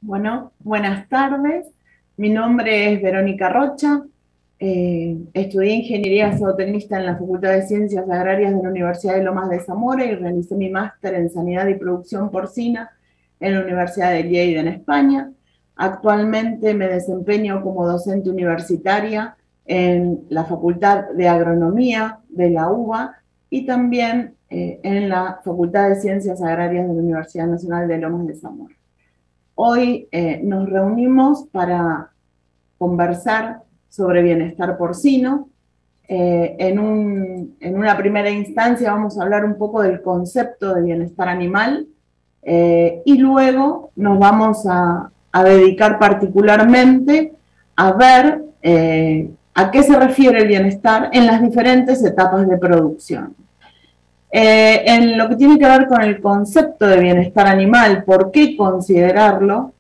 Bueno, buenas tardes. Mi nombre es Verónica Rocha. Estudié Ingeniería Zootecnista en la Facultad de Ciencias Agrarias de la Universidad de Lomas de Zamora y realicé mi máster en Sanidad y Producción Porcina en la Universidad de Lleida, en España. Actualmente me desempeño como docente universitaria en la Facultad de Agronomía de la UBA y también en la Facultad de Ciencias Agrarias de la Universidad Nacional de Lomas de Zamora. Hoy nos reunimos para conversar sobre bienestar porcino. En una primera instancia vamos a hablar un poco del concepto de bienestar animal y luego nos vamos a dedicar particularmente a ver a qué se refiere el bienestar en las diferentes etapas de producción. En lo que tiene que ver con el concepto de bienestar animal, por qué considerarlo,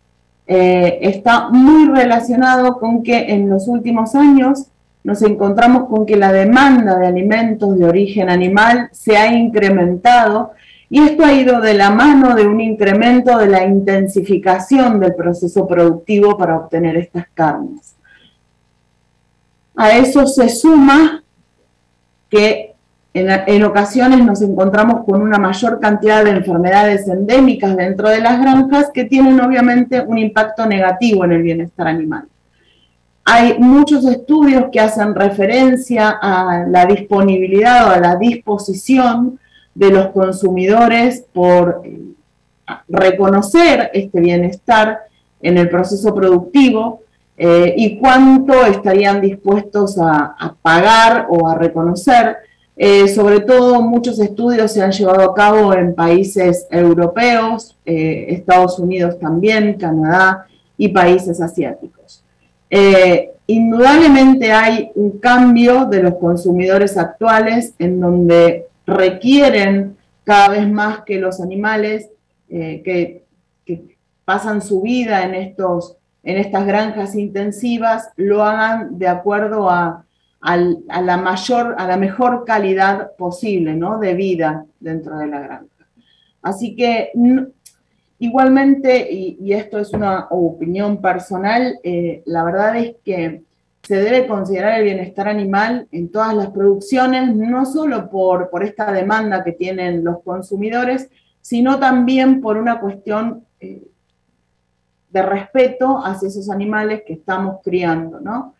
está muy relacionado con que en los últimos años nos encontramos con que la demanda de alimentos de origen animal se ha incrementado y esto ha ido de la mano de un incremento de la intensificación del proceso productivo para obtener estas carnes. A eso se suma que en ocasiones nos encontramos con una mayor cantidad de enfermedades endémicas dentro de las granjas que tienen obviamente un impacto negativo en el bienestar animal. Hay muchos estudios que hacen referencia a la disponibilidad o a la disposición de los consumidores por reconocer este bienestar en el proceso productivo y cuánto estarían dispuestos a pagar o a reconocer. Sobre todo, muchos estudios se han llevado a cabo en países europeos, Estados Unidos también, Canadá y países asiáticos. Indudablemente hay un cambio de los consumidores actuales en donde requieren cada vez más que los animales que pasan su vida en estas granjas intensivas lo hagan de acuerdo a la mejor calidad posible, ¿no?, de vida dentro de la granja. Así que igualmente, y esto es una opinión personal, la verdad es que se debe considerar el bienestar animal en todas las producciones, no solo por esta demanda que tienen los consumidores, sino también por una cuestión de respeto hacia esos animales que estamos criando, ¿no?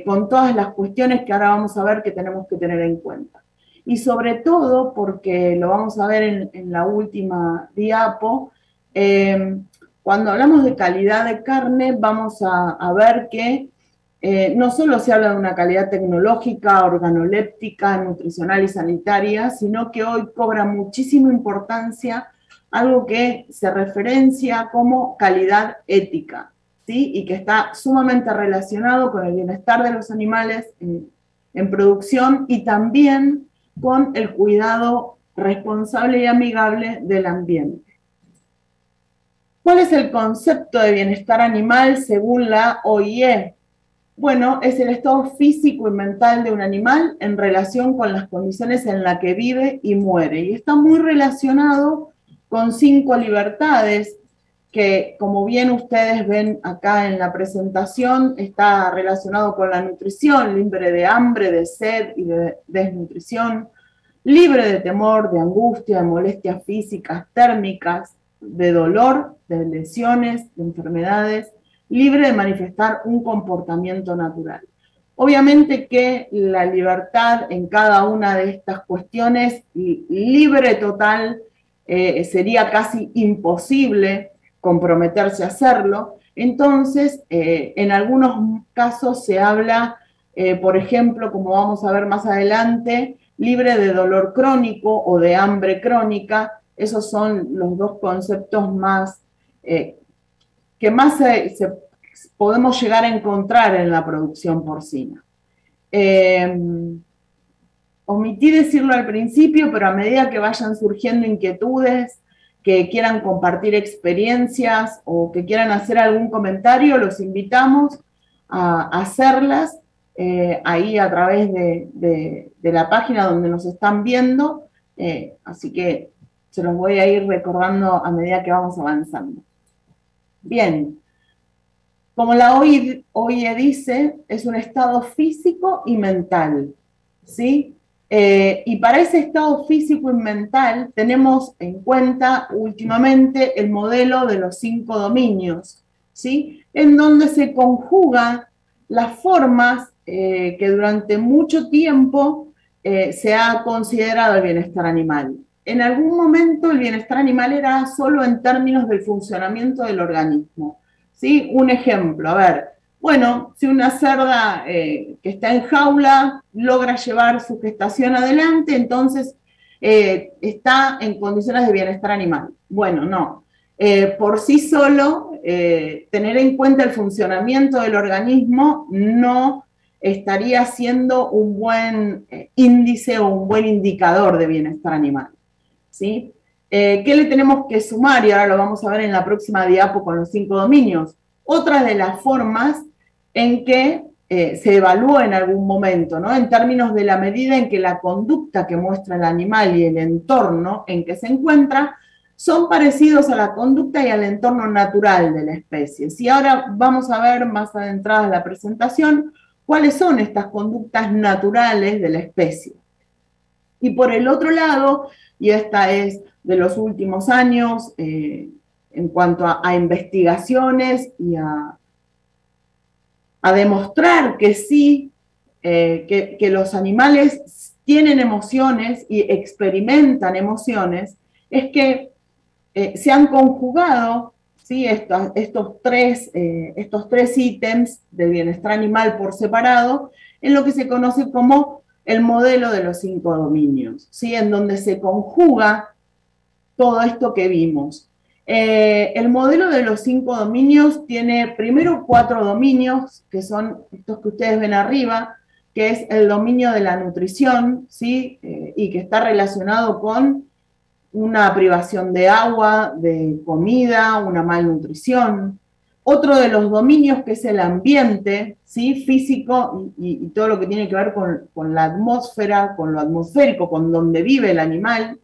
Con todas las cuestiones que ahora vamos a ver que tenemos que tener en cuenta. Y sobre todo, porque lo vamos a ver en la última diapo, cuando hablamos de calidad de carne, vamos a ver que no solo se habla de una calidad tecnológica, organoléptica, nutricional y sanitaria, sino que hoy cobra muchísima importancia algo que se referencia como calidad ética, ¿sí? Y que está sumamente relacionado con el bienestar de los animales en producción y también con el cuidado responsable y amigable del ambiente. ¿Cuál es el concepto de bienestar animal según la OIE? Bueno, es el estado físico y mental de un animal en relación con las condiciones en las que vive y muere. Y está muy relacionado con 5 libertades que, como bien ustedes ven acá en la presentación, está relacionado con la nutrición, libre de hambre, de sed y de desnutrición, libre de temor, de angustia, de molestias físicas, térmicas, de dolor, de lesiones, de enfermedades, libre de manifestar un comportamiento natural. Obviamente que la libertad en cada una de estas cuestiones, libre total, sería casi imposible comprometerse a hacerlo. Entonces, en algunos casos se habla, por ejemplo, como vamos a ver más adelante, libre de dolor crónico o de hambre crónica. Esos son los dos conceptos más que más podemos llegar a encontrar en la producción porcina. Omití decirlo al principio, pero a medida que vayan surgiendo inquietudes, que quieran compartir experiencias o que quieran hacer algún comentario, los invitamos a hacerlas ahí a través de la página donde nos están viendo, así que se los voy a ir recordando a medida que vamos avanzando. Bien, como la OIE dice, es un estado físico y mental, ¿sí? Y para ese estado físico y mental tenemos en cuenta últimamente el modelo de los 5 dominios, ¿sí? En donde se conjugan las formas que durante mucho tiempo se ha considerado el bienestar animal. En algún momento el bienestar animal era solo en términos del funcionamiento del organismo, ¿sí? Un ejemplo, a ver, bueno, si una cerda que está en jaula logra llevar su gestación adelante, entonces está en condiciones de bienestar animal. Bueno, no. Por sí solo, tener en cuenta el funcionamiento del organismo no estaría siendo un buen índice o un buen indicador de bienestar animal, ¿sí? ¿Qué le tenemos que sumar? Y ahora lo vamos a ver en la próxima diapo con los 5 dominios. Otra de las formas en que se evalúa en algún momento, ¿no? En términos de la medida en que la conducta que muestra el animal y el entorno en que se encuentra son parecidos a la conducta y al entorno natural de la especie. Y ahora vamos a ver más adentrada en la presentación cuáles son estas conductas naturales de la especie. Y por el otro lado, y esta es de los últimos años, en cuanto a investigaciones y a demostrar que sí, que los animales tienen emociones y experimentan emociones, es que se han conjugado, ¿sí? estos tres ítems del bienestar animal por separado en lo que se conoce como el modelo de los 5 dominios, ¿sí? En donde se conjuga todo esto que vimos. El modelo de los 5 dominios tiene primero 4 dominios, que son estos que ustedes ven arriba, que es el dominio de la nutrición, ¿sí? Y que está relacionado con una privación de agua, de comida, una malnutrición. Otro de los dominios que es el ambiente, ¿sí? Físico y todo lo que tiene que ver con la atmósfera, con lo atmosférico, con donde vive el animal.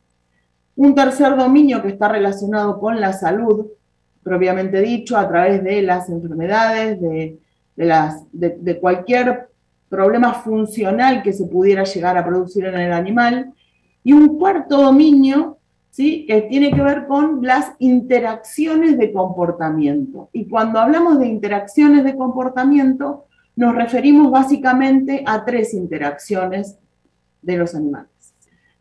Un tercer dominio que está relacionado con la salud, propiamente dicho, a través de las enfermedades, de cualquier problema funcional que se pudiera llegar a producir en el animal. Y un cuarto dominio, ¿sí? Que tiene que ver con las interacciones de comportamiento. Y cuando hablamos de interacciones de comportamiento, nos referimos básicamente a 3 interacciones de los animales.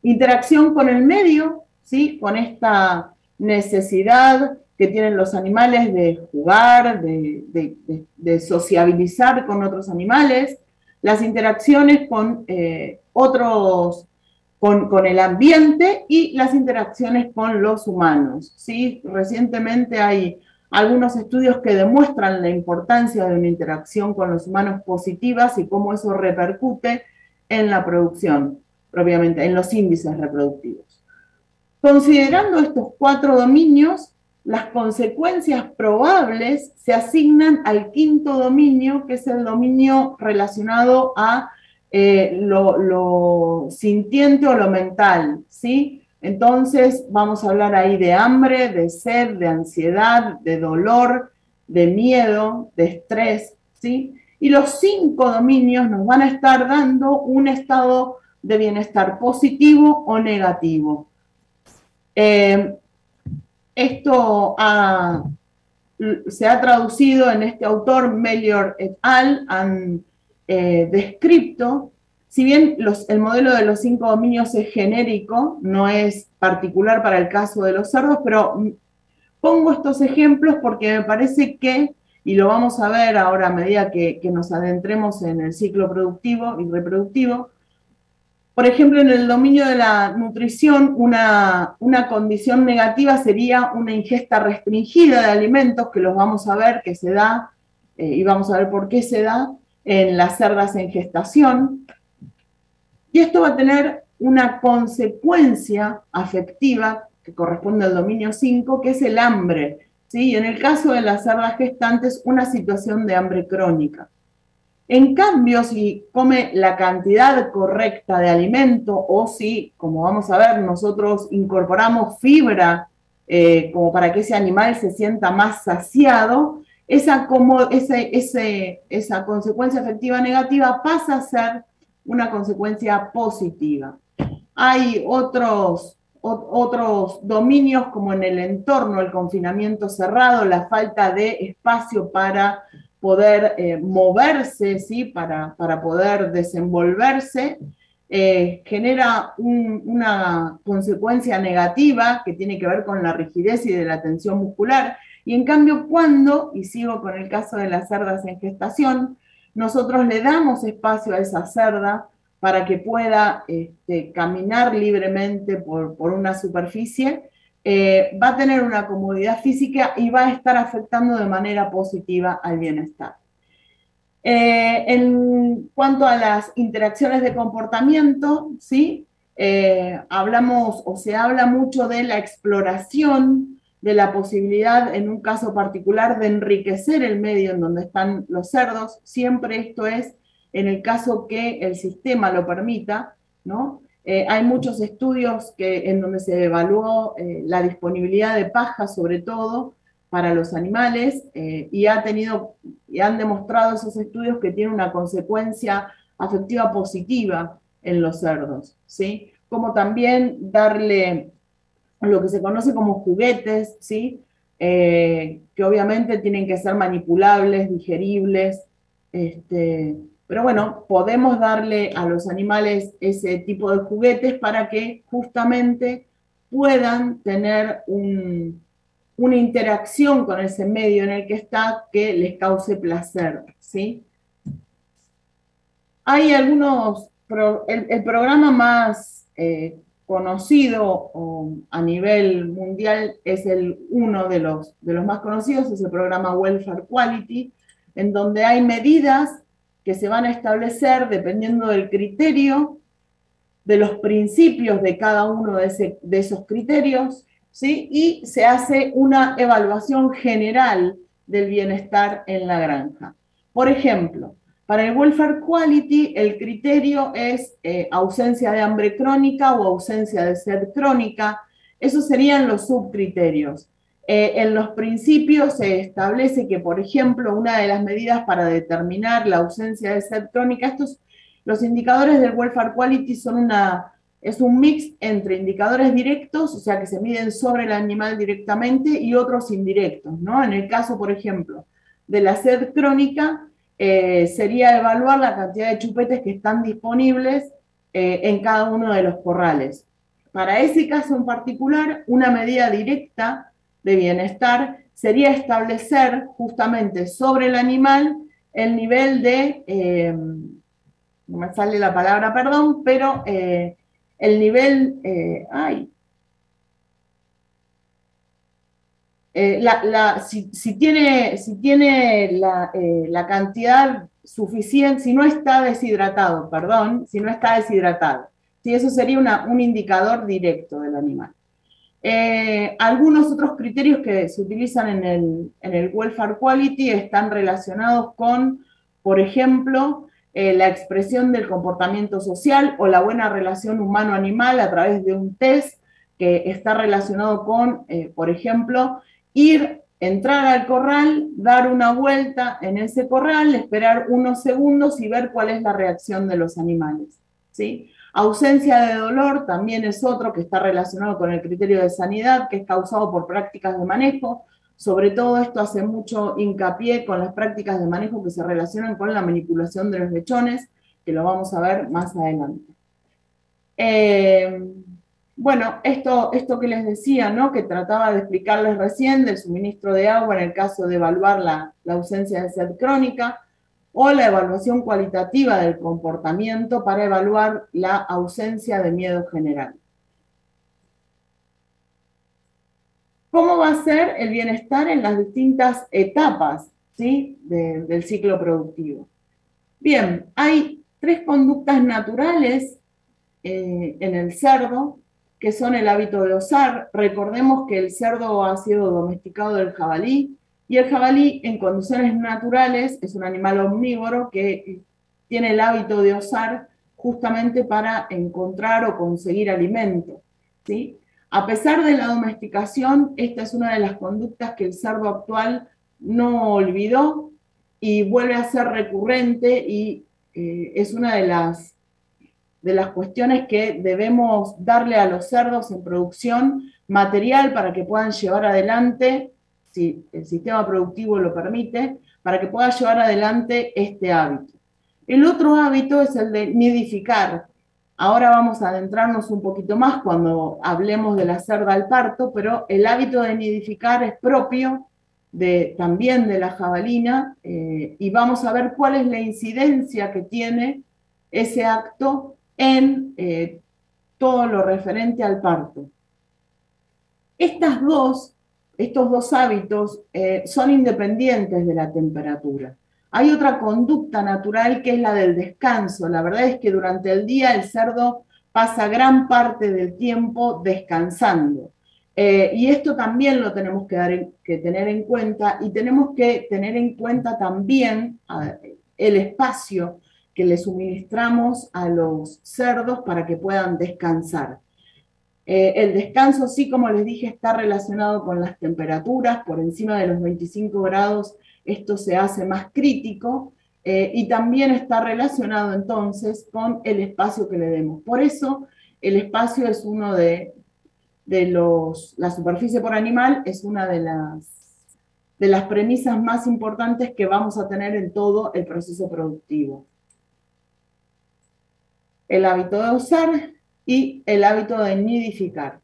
Interacción con el medio, ¿sí? Con esta necesidad que tienen los animales de jugar, de sociabilizar con otros animales, las interacciones con otros, con el ambiente y las interacciones con los humanos, ¿sí? Recientemente hay algunos estudios que demuestran la importancia de una interacción con los humanos positivas y cómo eso repercute en la producción, propiamente, en los índices reproductivos. Considerando estos 4 dominios, las consecuencias probables se asignan al 5º dominio, que es el dominio relacionado a lo sintiente o lo mental, ¿sí? Entonces vamos a hablar ahí de hambre, de sed, de ansiedad, de dolor, de miedo, de estrés, ¿sí? Y los 5 dominios nos van a estar dando un estado de bienestar positivo o negativo. Esto se ha traducido en este autor, Melior et al., han descrito, si bien el modelo de los 5 dominios es genérico, no es particular para el caso de los cerdos, pero pongo estos ejemplos porque me parece que, y lo vamos a ver ahora a medida que nos adentremos en el ciclo productivo y reproductivo. Por ejemplo, en el dominio de la nutrición, una condición negativa sería una ingesta restringida de alimentos, que los vamos a ver que se da, y vamos a ver por qué se da, en las cerdas en gestación. Y esto va a tener una consecuencia afectiva, que corresponde al dominio 5, que es el hambre, ¿sí? Y en el caso de las cerdas gestantes, una situación de hambre crónica. En cambio, si come la cantidad correcta de alimento o si, como vamos a ver, nosotros incorporamos fibra como para que ese animal se sienta más saciado, esa consecuencia afectiva negativa pasa a ser una consecuencia positiva. Hay otros dominios como en el entorno, el confinamiento cerrado, la falta de espacio para poder moverse, ¿sí? para poder desenvolverse, genera una consecuencia negativa que tiene que ver con la rigidez y de la tensión muscular. Y en cambio, cuando, y sigo con el caso de las cerdas en gestación, nosotros le damos espacio a esa cerda para que pueda caminar libremente por una superficie, va a tener una comodidad física y va a estar afectando de manera positiva al bienestar. En cuanto a las interacciones de comportamiento, ¿sí? Hablamos o se habla mucho de la exploración, de la posibilidad, en un caso particular, de enriquecer el medio en donde están los cerdos. Siempre esto es en el caso que el sistema lo permita, ¿no? Hay muchos estudios en donde se evaluó la disponibilidad de paja, sobre todo, para los animales, y han demostrado esos estudios que tiene una consecuencia afectiva positiva en los cerdos, ¿sí? Como también darle lo que se conoce como juguetes, ¿sí? Que obviamente tienen que ser manipulables, digeribles, pero bueno, podemos darle a los animales ese tipo de juguetes para que justamente puedan tener una interacción con ese medio en el que está que les cause placer, ¿sí? Hay algunos, el programa más conocido a nivel mundial es uno de los más conocidos, es el programa Welfare Quality, en donde hay medidas que se van a establecer dependiendo del criterio, de los principios de cada uno de esos criterios, ¿sí? Y se hace una evaluación general del bienestar en la granja. Por ejemplo, para el Welfare Quality, el criterio es ausencia de hambre crónica o ausencia de sed crónica. Esos serían los subcriterios. En los principios se establece que, por ejemplo, una de las medidas para determinar la ausencia de sed crónica, los indicadores del Welfare Quality es un mix entre indicadores directos, o sea, que se miden sobre el animal directamente, y otros indirectos, ¿no? En el caso, por ejemplo, de la sed crónica, sería evaluar la cantidad de chupetes que están disponibles en cada uno de los corrales. Para ese caso en particular, una medida directa de bienestar sería establecer justamente sobre el animal el nivel de, no me sale la palabra, perdón, pero el nivel, si tiene la cantidad suficiente, si no está deshidratado, perdón, si no está deshidratado. Sí, eso sería un indicador directo del animal. Algunos otros criterios que se utilizan en el Welfare Quality están relacionados con, por ejemplo, la expresión del comportamiento social o la buena relación humano-animal a través de un test que está relacionado con, por ejemplo, entrar al corral, dar una vuelta en ese corral, esperar unos segundos y ver cuál es la reacción de los animales, ¿sí? Ausencia de dolor también es otro que está relacionado con el criterio de sanidad, que es causado por prácticas de manejo. Sobre todo esto hace mucho hincapié con las prácticas de manejo que se relacionan con la manipulación de los lechones, que lo vamos a ver más adelante. Bueno, esto que les decía, ¿no? Que trataba de explicarles recién del suministro de agua en el caso de evaluar la ausencia de sed crónica, o la evaluación cualitativa del comportamiento para evaluar la ausencia de miedo general. ¿Cómo va a ser el bienestar en las distintas etapas, ¿sí? del ciclo productivo? Bien, hay 3 conductas naturales en el cerdo, que son el hábito de osar. Recordemos que el cerdo ha sido domesticado del jabalí, y el jabalí en condiciones naturales es un animal omnívoro que tiene el hábito de osar justamente para encontrar o conseguir alimento, ¿sí? A pesar de la domesticación, esta es una de las conductas que el cerdo actual no olvidó y vuelve a ser recurrente y es una de las cuestiones que debemos darle a los cerdos en producción, material para que puedan llevar adelante, si el sistema productivo lo permite, para que pueda llevar adelante este hábito. El otro hábito es el de nidificar. Ahora vamos a adentrarnos un poquito más cuando hablemos de la cerda al parto, pero el hábito de nidificar es propio también de la jabalina y vamos a ver cuál es la incidencia que tiene ese acto en todo lo referente al parto. Estos dos hábitos son independientes de la temperatura. Hay otra conducta natural que es la del descanso. La verdad es que durante el día el cerdo pasa gran parte del tiempo descansando. Y esto también lo tenemos que tener en cuenta y tenemos que tener en cuenta también el espacio que le suministramos a los cerdos para que puedan descansar. El descanso, sí, como les dije, está relacionado con las temperaturas. Por encima de los 25 grados esto se hace más crítico y también está relacionado entonces con el espacio que le demos. Por eso el espacio es uno la superficie por animal es una de las premisas más importantes que vamos a tener en todo el proceso productivo. El hábito de usar y el hábito de nidificar.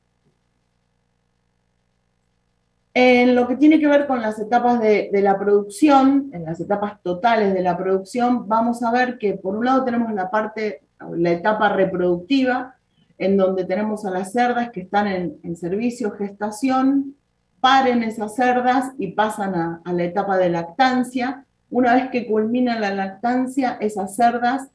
En lo que tiene que ver con las etapas de la producción, en las etapas totales de la producción, vamos a ver que por un lado tenemos la etapa reproductiva, en donde tenemos a las cerdas que están en servicio, gestación, paren esas cerdas y pasan a la etapa de lactancia. Una vez que culmina la lactancia, esas cerdas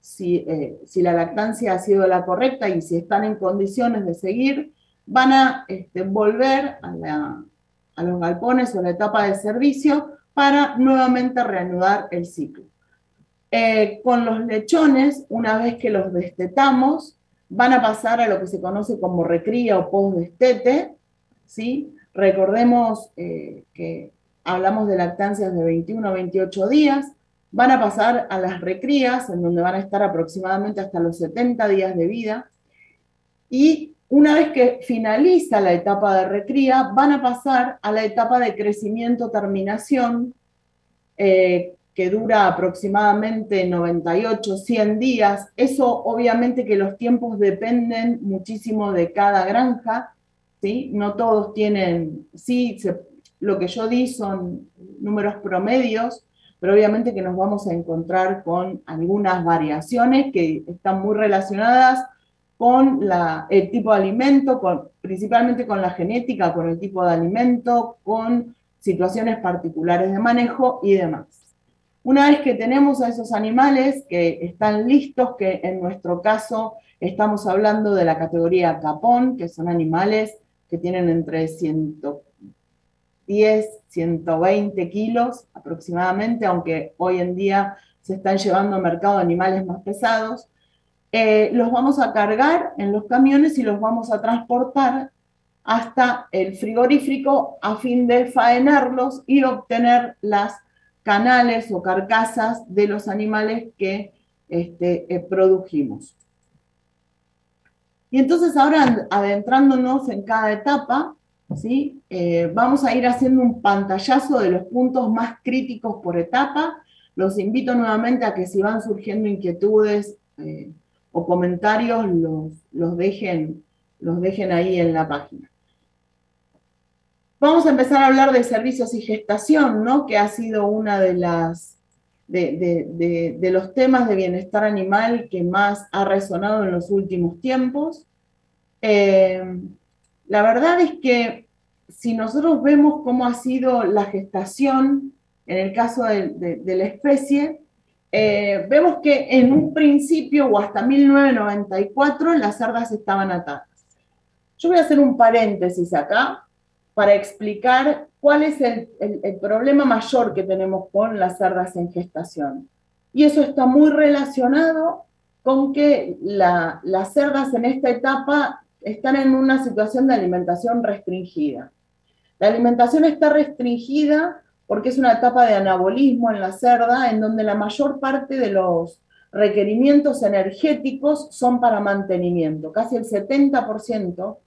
si la lactancia ha sido la correcta y si están en condiciones de seguir, van a volver a los galpones o a la etapa de servicio para nuevamente reanudar el ciclo. Con los lechones, una vez que los destetamos, van a pasar a lo que se conoce como recría o postdestete, ¿sí? Recordemos que hablamos de lactancias de 21 a 28 días, van a pasar a las recrías, en donde van a estar aproximadamente hasta los 70 días de vida, y una vez que finaliza la etapa de recría, van a pasar a la etapa de crecimiento-terminación, que dura aproximadamente 98, 100 días. Eso obviamente que los tiempos dependen muchísimo de cada granja, ¿sí? No todos tienen, lo que yo di son números promedios, pero obviamente que nos vamos a encontrar con algunas variaciones que están muy relacionadas con el tipo de alimento, principalmente con la genética, con el tipo de alimento, con situaciones particulares de manejo y demás. Una vez que tenemos a esos animales que están listos, que en nuestro caso estamos hablando de la categoría capón, que son animales que tienen entre 110, 120 kilos aproximadamente, aunque hoy en día se están llevando al mercado animales más pesados, los vamos a cargar en los camiones y los vamos a transportar hasta el frigorífico a fin de faenarlos y obtener las canales o carcasas de los animales que produjimos. Y entonces ahora, adentrándonos en cada etapa, ¿sí? Vamos a ir haciendo un pantallazo de los puntos más críticos por etapa. Los invito nuevamente a que si van surgiendo inquietudes o comentarios, los dejen ahí en la página. Vamos a empezar a hablar de servicios y gestación, ¿no? Que ha sido una de los temas de bienestar animal que más ha resonado en los últimos tiempos. La verdad es que si nosotros vemos cómo ha sido la gestación en el caso de la especie, vemos que en un principio o hasta 1994 las cerdas estaban atadas. Yo voy a hacer un paréntesis acá para explicar cuál es el problema mayor que tenemos con las cerdas en gestación. Y eso está muy relacionado con que las cerdas en esta etapa están en una situación de alimentación restringida. La alimentación está restringida porque es una etapa de anabolismo en la cerda, en donde la mayor parte de los requerimientos energéticos son para mantenimiento, casi el 70%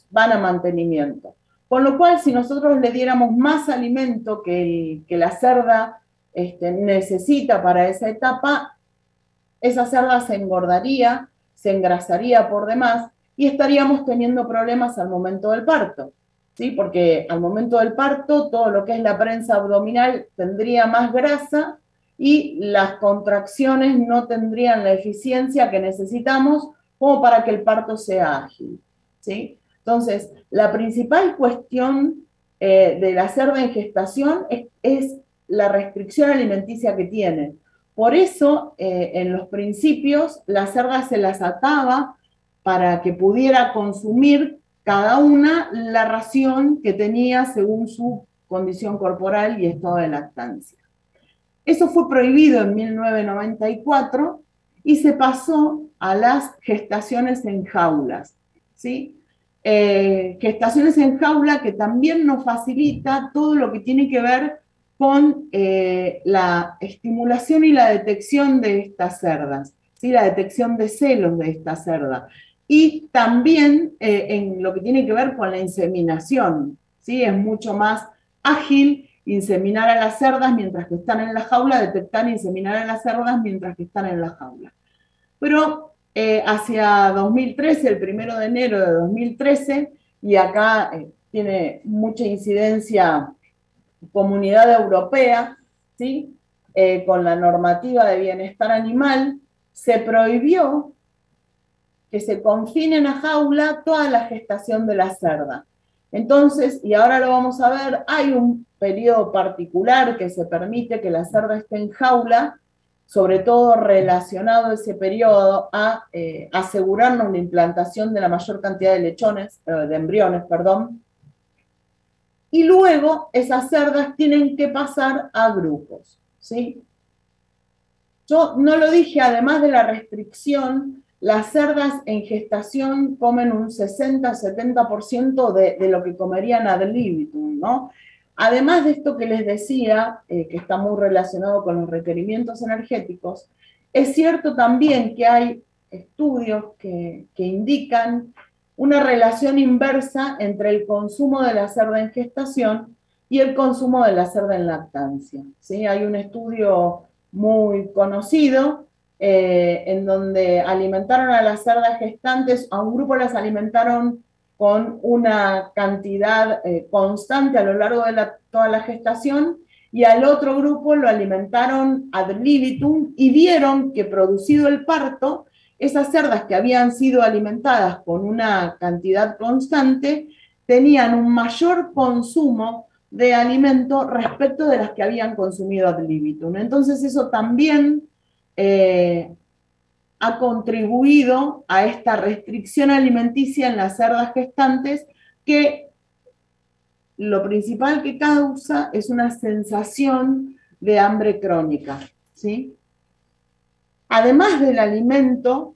van a mantenimiento. Con lo cual, si nosotros le diéramos más alimento que la cerda necesita para esa etapa, esa cerda se engordaría, se engrasaría por demás y estaríamos teniendo problemas al momento del parto, ¿sí? Porque al momento del parto todo lo que es la prensa abdominal tendría más grasa y las contracciones no tendrían la eficiencia que necesitamos como para que el parto sea ágil, ¿sí? Entonces, la principal cuestión de la cerda en gestación es la restricción alimenticia que tiene. Por eso, en los principios, la cerda se las ataba para que pudiera consumir cada una la ración que tenía según su condición corporal y estado de lactancia. Eso fue prohibido en 1994 y se pasó a las gestaciones en jaulas, ¿sí? Gestaciones en jaula que también nos facilita todo lo que tiene que ver con la estimulación y la detección de estas cerdas, ¿sí? La detección de celos de esta cerda. Y también en lo que tiene que ver con la inseminación, ¿sí? Es mucho más ágil inseminar a las cerdas mientras que están en la jaula, detectar e inseminar a las cerdas mientras que están en la jaula. Pero hacia 2013, el 1 de enero de 2013, y acá tiene mucha incidencia Comunidad Europea, ¿sí? Con la normativa de bienestar animal, se prohibió que se confinen a jaula toda la gestación de la cerda. Entonces, y ahora lo vamos a ver, hay un periodo particular que se permite que la cerda esté en jaula, sobre todo relacionado ese periodo a asegurarnos la implantación de la mayor cantidad de lechones, de embriones, perdón. Y luego esas cerdas tienen que pasar a grupos, ¿sí? Yo no lo dije, además de la restricción, las cerdas en gestación comen un 60-70% de lo que comerían ad libitum, ¿no? Además de esto que les decía, que está muy relacionado con los requerimientos energéticos, es cierto también que hay estudios que indican una relación inversa entre el consumo de la cerda en gestación y el consumo de la cerda en lactancia, ¿sí? Hay un estudio muy conocido, en donde alimentaron a las cerdas gestantes, a un grupo las alimentaron con una cantidad constante a lo largo de toda la gestación, y al otro grupo lo alimentaron ad libitum, y vieron que producido el parto, esas cerdas que habían sido alimentadas con una cantidad constante, tenían un mayor consumo de alimento respecto de las que habían consumido ad libitum. Entonces eso también ha contribuido a esta restricción alimenticia en las cerdas gestantes, que lo principal que causa es una sensación de hambre crónica, ¿sí? Además del alimento,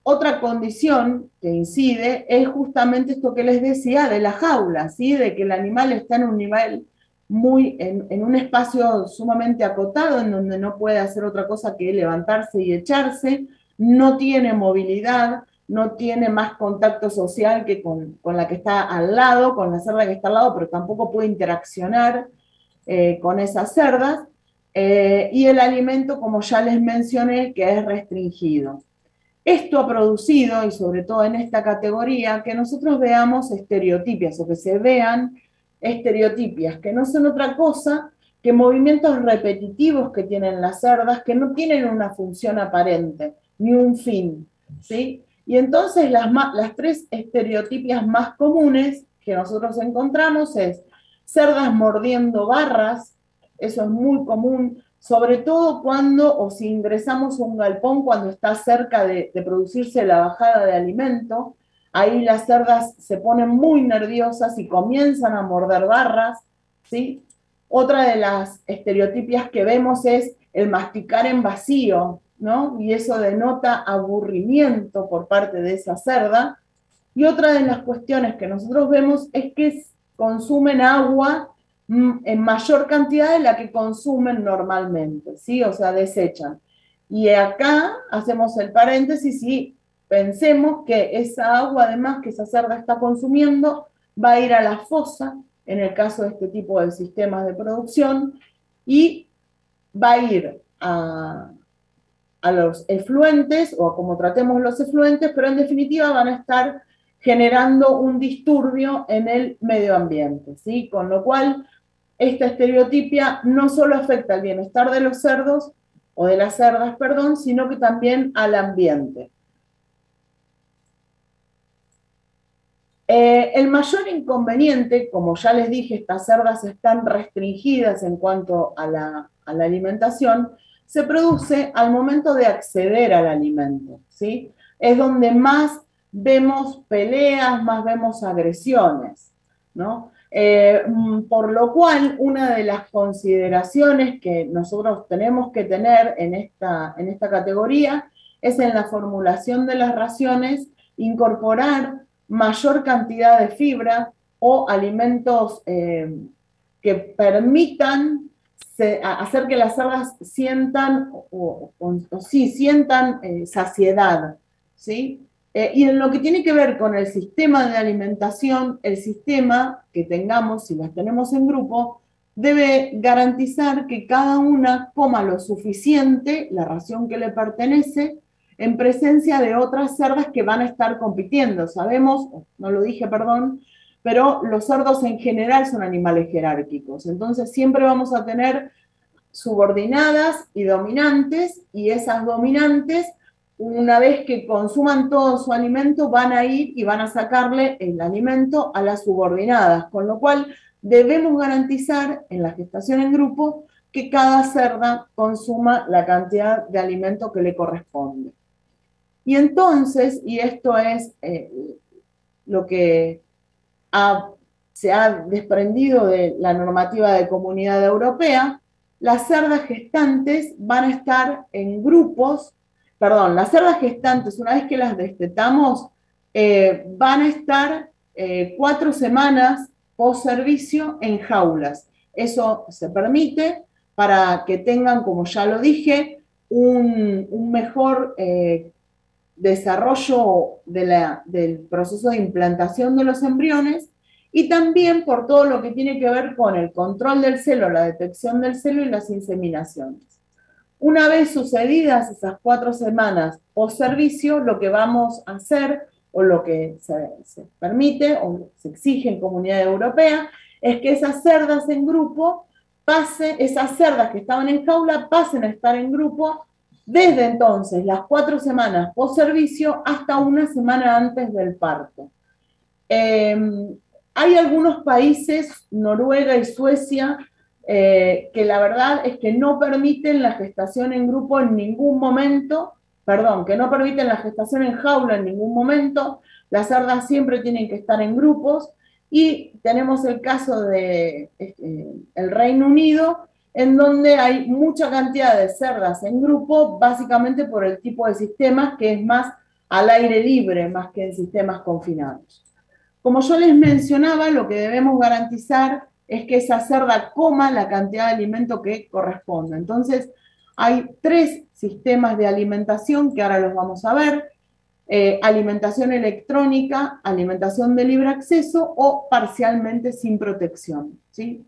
otra condición que incide es justamente esto que les decía de la jaula, ¿sí? De que el animal está en un nivel en un espacio sumamente acotado, en donde no puede hacer otra cosa que levantarse y echarse, no tiene movilidad, no tiene más contacto social que con la que está al lado, con la cerda que está al lado, pero tampoco puede interaccionar con esas cerdas, y el alimento, como ya les mencioné, que es restringido. Esto ha producido, y sobre todo en esta categoría, que nosotros veamos estereotipias, o que se vean estereotipias, que no son otra cosa que movimientos repetitivos que tienen las cerdas, que no tienen una función aparente, ni un fin, ¿sí? Y entonces las tres estereotipias más comunes que nosotros encontramos es cerdas mordiendo barras, eso es muy común, sobre todo cuando, o si ingresamos a un galpón cuando está cerca de producirse la bajada de alimento, ahí las cerdas se ponen muy nerviosas y comienzan a morder barras, ¿sí? Otra de las estereotipias que vemos es el masticar en vacío, ¿no? Y eso denota aburrimiento por parte de esa cerda. Y otra de las cuestiones que nosotros vemos es que consumen agua en mayor cantidad de la que consumen normalmente, ¿sí? O sea, desechan. Y acá hacemos el paréntesis y pensemos que esa agua, además, que esa cerda está consumiendo, va a ir a la fosa, en el caso de este tipo de sistemas de producción, y va a ir a los efluentes, o a como tratemos los efluentes, pero en definitiva van a estar generando un disturbio en el medio ambiente, ¿sí? Con lo cual, esta estereotipia no solo afecta al bienestar de los cerdos, o de las cerdas, perdón, sino que también al ambiente. El mayor inconveniente, como ya les dije, estas cerdas están restringidas en cuanto a la alimentación, se produce al momento de acceder al alimento, ¿sí? Es donde más vemos peleas, más vemos agresiones, ¿no? Por lo cual, una de las consideraciones que nosotros tenemos que tener en esta categoría es en la formulación de las raciones incorporar mayor cantidad de fibra o alimentos que permitan hacer que las cerdas sientan sientan saciedad, ¿sí? Y en lo que tiene que ver con el sistema de alimentación, el sistema que tengamos, si las tenemos en grupo, debe garantizar que cada una coma lo suficiente, la ración que le pertenece, en presencia de otras cerdas que van a estar compitiendo. Sabemos, no lo dije, perdón, pero los cerdos en general son animales jerárquicos. Entonces siempre vamos a tener subordinadas y dominantes, y esas dominantes, una vez que consuman todo su alimento, van a ir y van a sacarle el alimento a las subordinadas, con lo cual debemos garantizar en la gestación en grupo que cada cerda consuma la cantidad de alimento que le corresponde. Y entonces, y esto es lo que se ha desprendido de la normativa de Comunidad Europea, las cerdas gestantes van a estar en grupos, perdón, las cerdas gestantes, una vez que las destetamos, van a estar 4 semanas post servicio en jaulas. Eso se permite para que tengan, como ya lo dije, un mejor desarrollo del proceso de implantación de los embriones, y también por todo lo que tiene que ver con el control del celo, la detección del celo y las inseminaciones. Una vez sucedidas esas 4 semanas post servicio, lo que vamos a hacer, o lo que se permite o se exige en Comunidad Europea, es que esas cerdas en grupo esas cerdas que estaban en jaula pasen a estar en grupo desde entonces, las 4 semanas post servicio hasta una semana antes del parto. Hay algunos países, Noruega y Suecia, que la verdad es que no permiten la gestación en grupo en ningún momento, perdón, que no permiten la gestación en jaula en ningún momento. Las cerdas siempre tienen que estar en grupos, y tenemos el caso de el Reino Unido, en donde hay mucha cantidad de cerdas en grupo, básicamente por el tipo de sistemas que es más al aire libre, más que en sistemas confinados. Como yo les mencionaba, lo que debemos garantizar es que esa cerda coma la cantidad de alimento que corresponde. Entonces, hay 3 sistemas de alimentación que ahora los vamos a ver: alimentación electrónica, alimentación de libre acceso o parcialmente sin protección, ¿sí?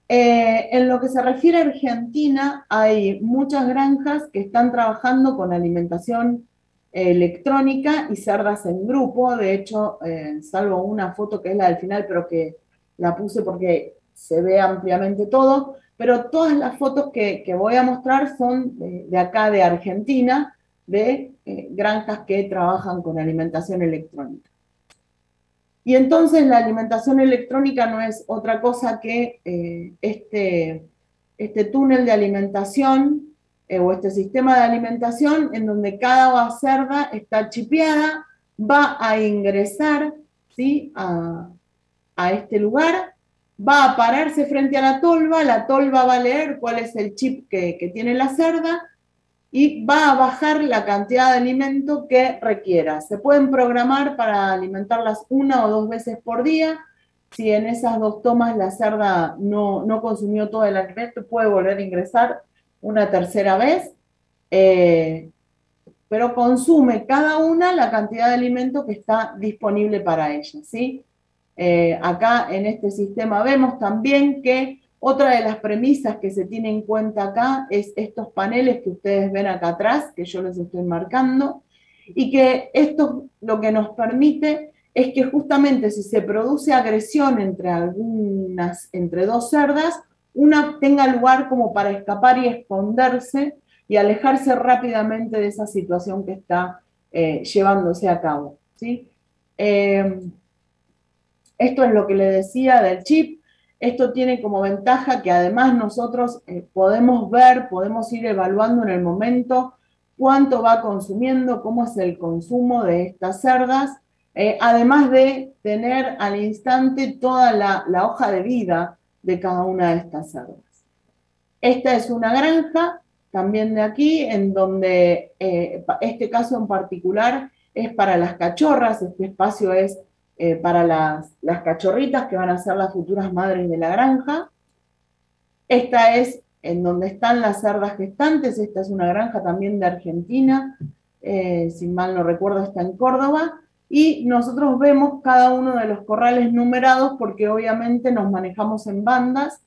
En lo que se refiere a Argentina, hay muchas granjas que están trabajando con alimentación electrónica y cerdas en grupo. De hecho, salvo una foto que es la del final, pero que la puse porque se ve ampliamente todo, pero todas las fotos que voy a mostrar son de acá, de Argentina, de granjas que trabajan con alimentación electrónica. Y entonces la alimentación electrónica no es otra cosa que este túnel de alimentación o este sistema de alimentación en donde cada cerda está chipeada, va a ingresar, ¿sí?, a este lugar, va a pararse frente a la tolva va a leer cuál es el chip que tiene la cerda, y va a bajar la cantidad de alimento que requiera. Se pueden programar para alimentarlas 1 o 2 veces por día. Si en esas 2 tomas la cerda no consumió todo el alimento, puede volver a ingresar una tercera vez, pero consume cada una la cantidad de alimento que está disponible para ella, ¿sí? Acá en este sistema vemos también que otra de las premisas que se tiene en cuenta acá es estos paneles que ustedes ven acá atrás, que yo les estoy marcando, y que esto lo que nos permite es que justamente si se produce agresión entre 2 cerdas, una tenga lugar como para escapar y esconderse y alejarse rápidamente de esa situación que está llevándose a cabo, ¿sí? Esto es lo que le decía del chip. Esto tiene como ventaja que además nosotros podemos ver, podemos ir evaluando en el momento cuánto va consumiendo, cómo es el consumo de estas cerdas, además de tener al instante toda la hoja de vida de cada una de estas cerdas. Esta es una granja, también de aquí, en donde este caso en particular es para las cachorras, este espacio es para las cachorritas que van a ser las futuras madres de la granja. Esta es en donde están las cerdas gestantes, esta es una granja también de Argentina, si mal no recuerdo está en Córdoba, y nosotros vemos cada uno de los corrales numerados porque obviamente nos manejamos en bandas,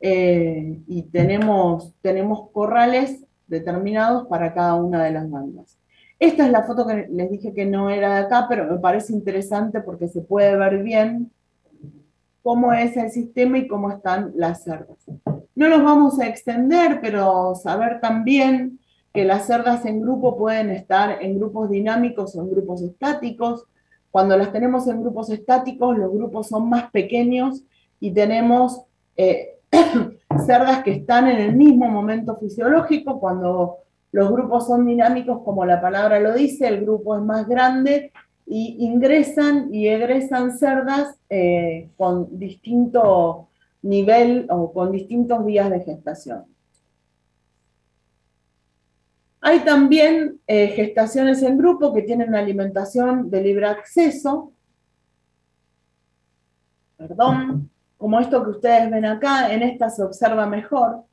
y tenemos corrales determinados para cada una de las bandas. Esta es la foto que les dije que no era de acá, pero me parece interesante porque se puede ver bien cómo es el sistema y cómo están las cerdas. No nos vamos a extender, pero saber también que las cerdas en grupo pueden estar en grupos dinámicos o en grupos estáticos. Cuando las tenemos en grupos estáticos, los grupos son más pequeños y tenemos cerdas que están en el mismo momento fisiológico. Cuando los grupos son dinámicos, como la palabra lo dice, el grupo es más grande y ingresan y egresan cerdas con distinto nivel o con distintos días de gestación. Hay también gestaciones en grupo que tienen alimentación de libre acceso, como esto que ustedes ven acá, en esta se observa mejor.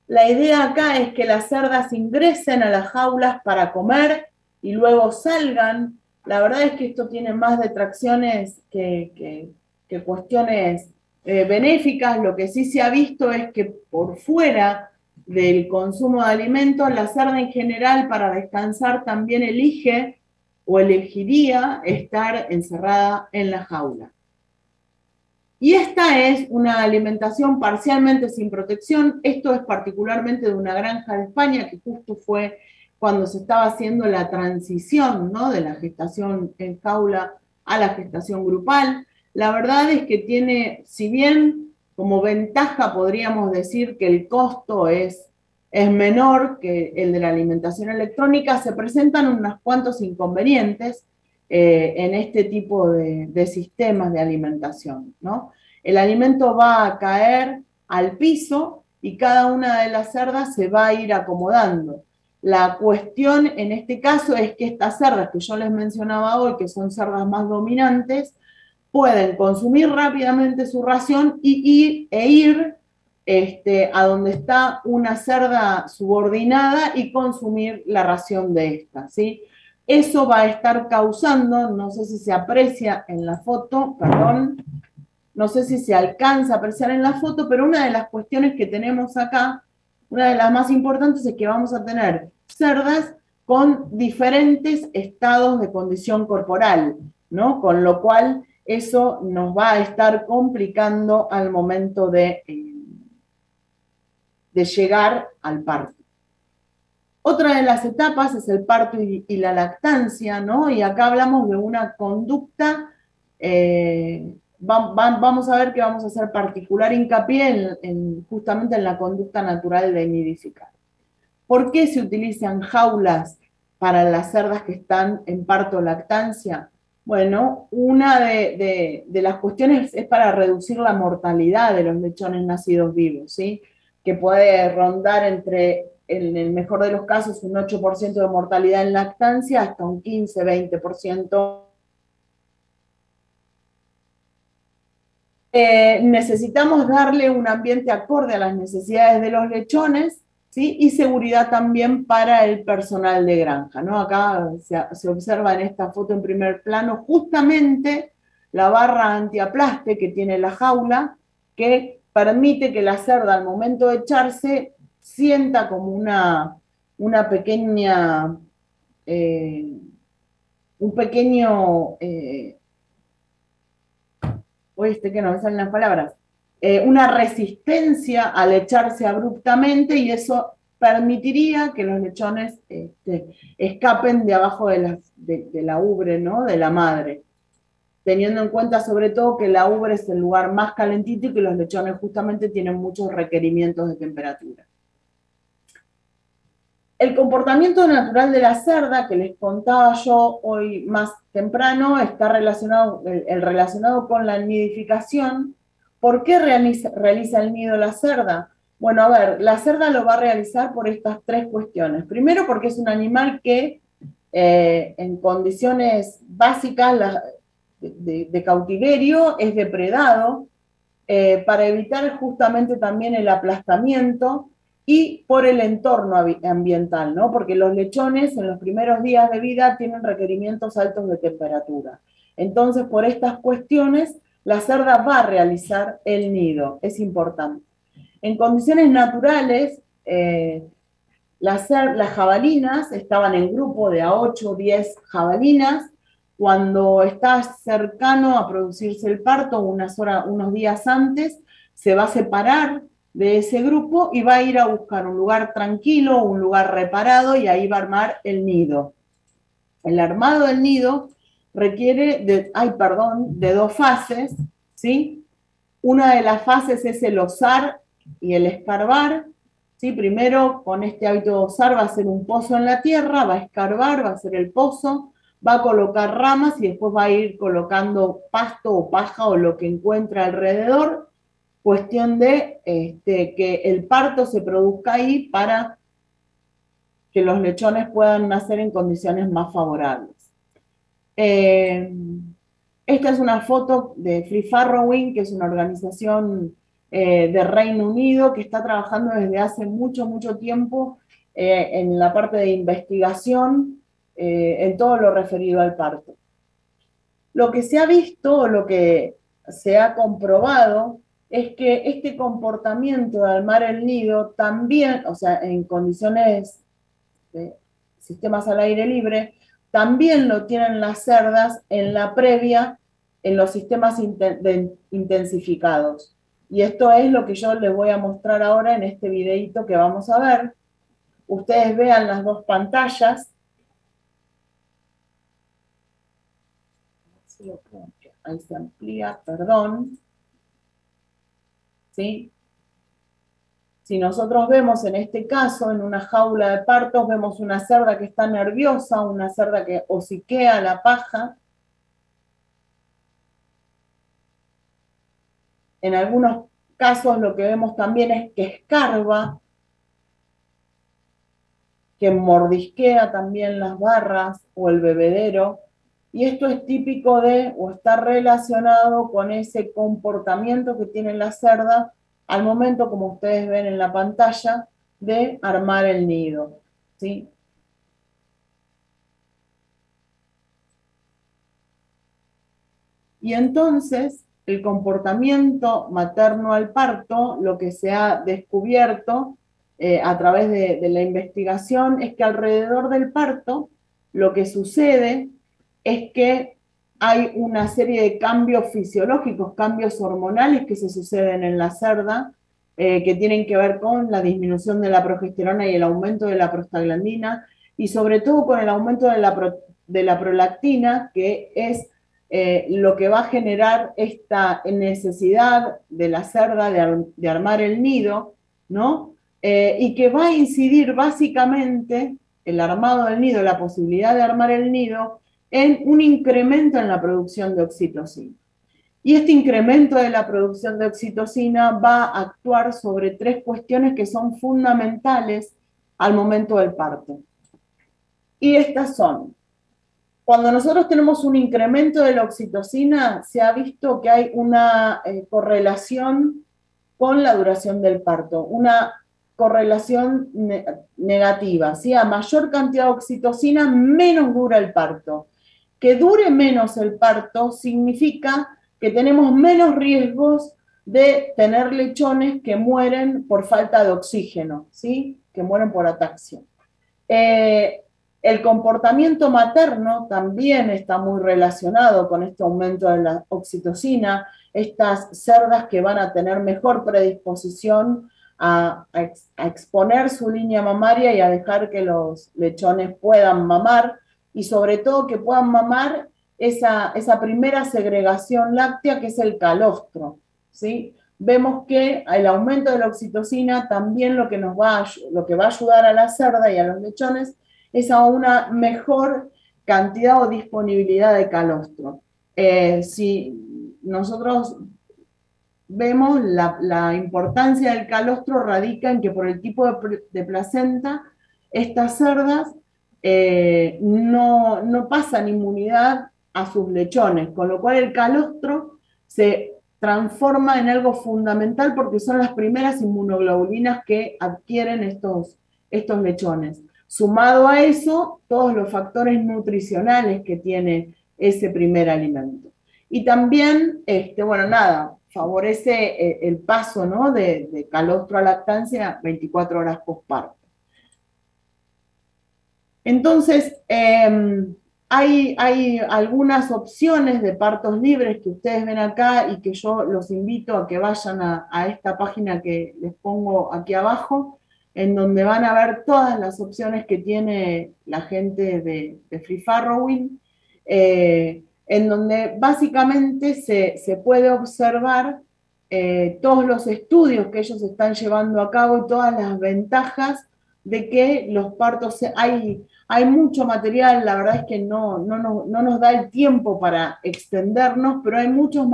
La idea acá es que las cerdas ingresen a las jaulas para comer y luego salgan. La verdad es que esto tiene más detracciones que cuestiones benéficas. Lo que sí se ha visto es que por fuera del consumo de alimentos, la cerda en general para descansar también elige o elegiría estar encerrada en la jaula. Y esta es una alimentación parcialmente sin protección. Esto es particularmente de una granja de España, que justo fue cuando se estaba haciendo la transición, ¿no?, de la gestación en jaula a la gestación grupal. La verdad es que tiene, si bien como ventaja podríamos decir que el costo es menor que el de la alimentación electrónica, se presentan unos cuantos inconvenientes en este tipo de sistemas de alimentación, ¿no? El alimento va a caer al piso y cada una de las cerdas se va a ir acomodando. La cuestión en este caso es que estas cerdas que yo les mencionaba hoy, que son cerdas más dominantes, pueden consumir rápidamente su ración e ir a donde está una cerda subordinada y consumir la ración de esta, ¿sí? Eso va a estar causando, no sé si se aprecia en la foto, perdón, no sé si se alcanza a apreciar en la foto, pero una de las cuestiones que tenemos acá, una de las más importantes, es que vamos a tener cerdas con diferentes estados de condición corporal, ¿no? Con lo cual eso nos va a estar complicando al momento de llegar al parto. Otra de las etapas es el parto y la lactancia, ¿no? Y acá hablamos de una conducta, vamos a ver que vamos a hacer particular hincapié justamente en la conducta natural de nidificar. ¿Por qué se utilizan jaulas para las cerdas que están en parto o lactancia? Bueno, una de las cuestiones es para reducir la mortalidad de los lechones nacidos vivos, ¿sí?, que puede rondar entre en el mejor de los casos, un 8% de mortalidad en lactancia, hasta un 15-20%. Necesitamos darle un ambiente acorde a las necesidades de los lechones, ¿sí? Y seguridad también para el personal de granja, ¿no? Acá se observa en esta foto en primer plano justamente la barra antiaplaste que tiene la jaula, que permite que la cerda al momento de echarse sienta como una pequeña, un pequeño, que no me salen las palabras, una resistencia al echarse abruptamente, y eso permitiría que los lechones escapen de abajo de la ubre, ¿no? De la madre, teniendo en cuenta sobre todo que la ubre es el lugar más calentito y que los lechones justamente tienen muchos requerimientos de temperatura. El comportamiento natural de la cerda, que les contaba yo hoy más temprano, está relacionado con la nidificación. ¿Por qué realiza el nido la cerda? Bueno, a ver, la cerda lo va a realizar por estas tres cuestiones. Primero, porque es un animal que en condiciones básicas de cautiverio es depredado, para evitar justamente también el aplastamiento, y por el entorno ambiental, ¿no? Porque los lechones en los primeros días de vida tienen requerimientos altos de temperatura. Entonces, por estas cuestiones, la cerda va a realizar el nido, es importante. En condiciones naturales, las jabalinas estaban en grupo de a 8 o 10 jabalinas. Cuando está cercano a producirse el parto, unos días antes, se va a separar de ese grupo y va a ir a buscar un lugar tranquilo, un lugar reparado, y ahí va a armar el nido. El armado del nido requiere de dos fases, ¿sí? Una de las fases es el osar y el escarbar, ¿sí? Primero, con este hábito de osar, va a hacer un pozo en la tierra, va a escarbar, va a hacer el pozo, va a colocar ramas y después va a ir colocando pasto o paja o lo que encuentra alrededor. Cuestión de que el parto se produzca ahí para que los lechones puedan nacer en condiciones más favorables. Esta es una foto de Free Farrowing, que es una organización de Reino Unido que está trabajando desde hace mucho, mucho tiempo en la parte de investigación en todo lo referido al parto. Lo que se ha visto, lo que se ha comprobado, es que este comportamiento de armar el nido también, o sea, en condiciones de sistemas al aire libre, también lo tienen las cerdas en la previa, en los sistemas intensificados. Y esto es lo que yo les voy a mostrar ahora en este videito que vamos a ver. Ustedes vean las dos pantallas. Ahí se amplía, perdón. ¿Sí? Si nosotros vemos en este caso, en una jaula de partos, vemos una cerda que está nerviosa, una cerda que hociquea la paja. En algunos casos lo que vemos también es que escarba, que mordisquea también las barras o el bebedero. Y esto es típico de, o está relacionado con ese comportamiento que tiene la cerda al momento, como ustedes ven en la pantalla, de armar el nido, ¿sí? Y entonces, el comportamiento materno al parto, lo que se ha descubierto a través de la investigación, es que alrededor del parto, lo que sucede es que hay una serie de cambios fisiológicos, cambios hormonales que se suceden en la cerda, que tienen que ver con la disminución de la progesterona y el aumento de la prostaglandina, y sobre todo con el aumento de la prolactina, que es lo que va a generar esta necesidad de la cerda de armar el nido, ¿no? Y que va a incidir básicamente el armado del nido, la posibilidad de armar el nido, en un incremento en la producción de oxitocina. Y este incremento de la producción de oxitocina va a actuar sobre tres cuestiones que son fundamentales al momento del parto. Y estas son: cuando nosotros tenemos un incremento de la oxitocina, se ha visto que hay una correlación con la duración del parto, una correlación negativa, ¿sí? A mayor cantidad de oxitocina, menos dura el parto. Que dure menos el parto significa que tenemos menos riesgos de tener lechones que mueren por falta de oxígeno, ¿sí? Que mueren por ataxia. El comportamiento materno también está muy relacionado con este aumento de la oxitocina. Estas cerdas que van a tener mejor predisposición a exponer su línea mamaria y a dejar que los lechones puedan mamar, y sobre todo que puedan mamar esa primera segregación láctea que es el calostro, ¿sí? Vemos que el aumento de la oxitocina también lo que va a ayudar a la cerda y a los lechones es a una mejor cantidad o disponibilidad de calostro. Si nosotros vemos la importancia del calostro radica en que por el tipo de placenta, estas cerdas no pasan inmunidad a sus lechones, con lo cual el calostro se transforma en algo fundamental porque son las primeras inmunoglobulinas que adquieren estos lechones. Sumado a eso, todos los factores nutricionales que tiene ese primer alimento. Y también, bueno, nada, favorece el paso, ¿no?, de calostro a lactancia 24 horas postparto. Entonces, hay algunas opciones de partos libres que ustedes ven acá y que yo los invito a que vayan a esta página que les pongo aquí abajo, en donde van a ver todas las opciones que tiene la gente de Free Farrowing, en donde básicamente se puede observar todos los estudios que ellos están llevando a cabo y todas las ventajas de que los partos, hay mucho material, la verdad es que no nos da el tiempo para extendernos, pero hay mucho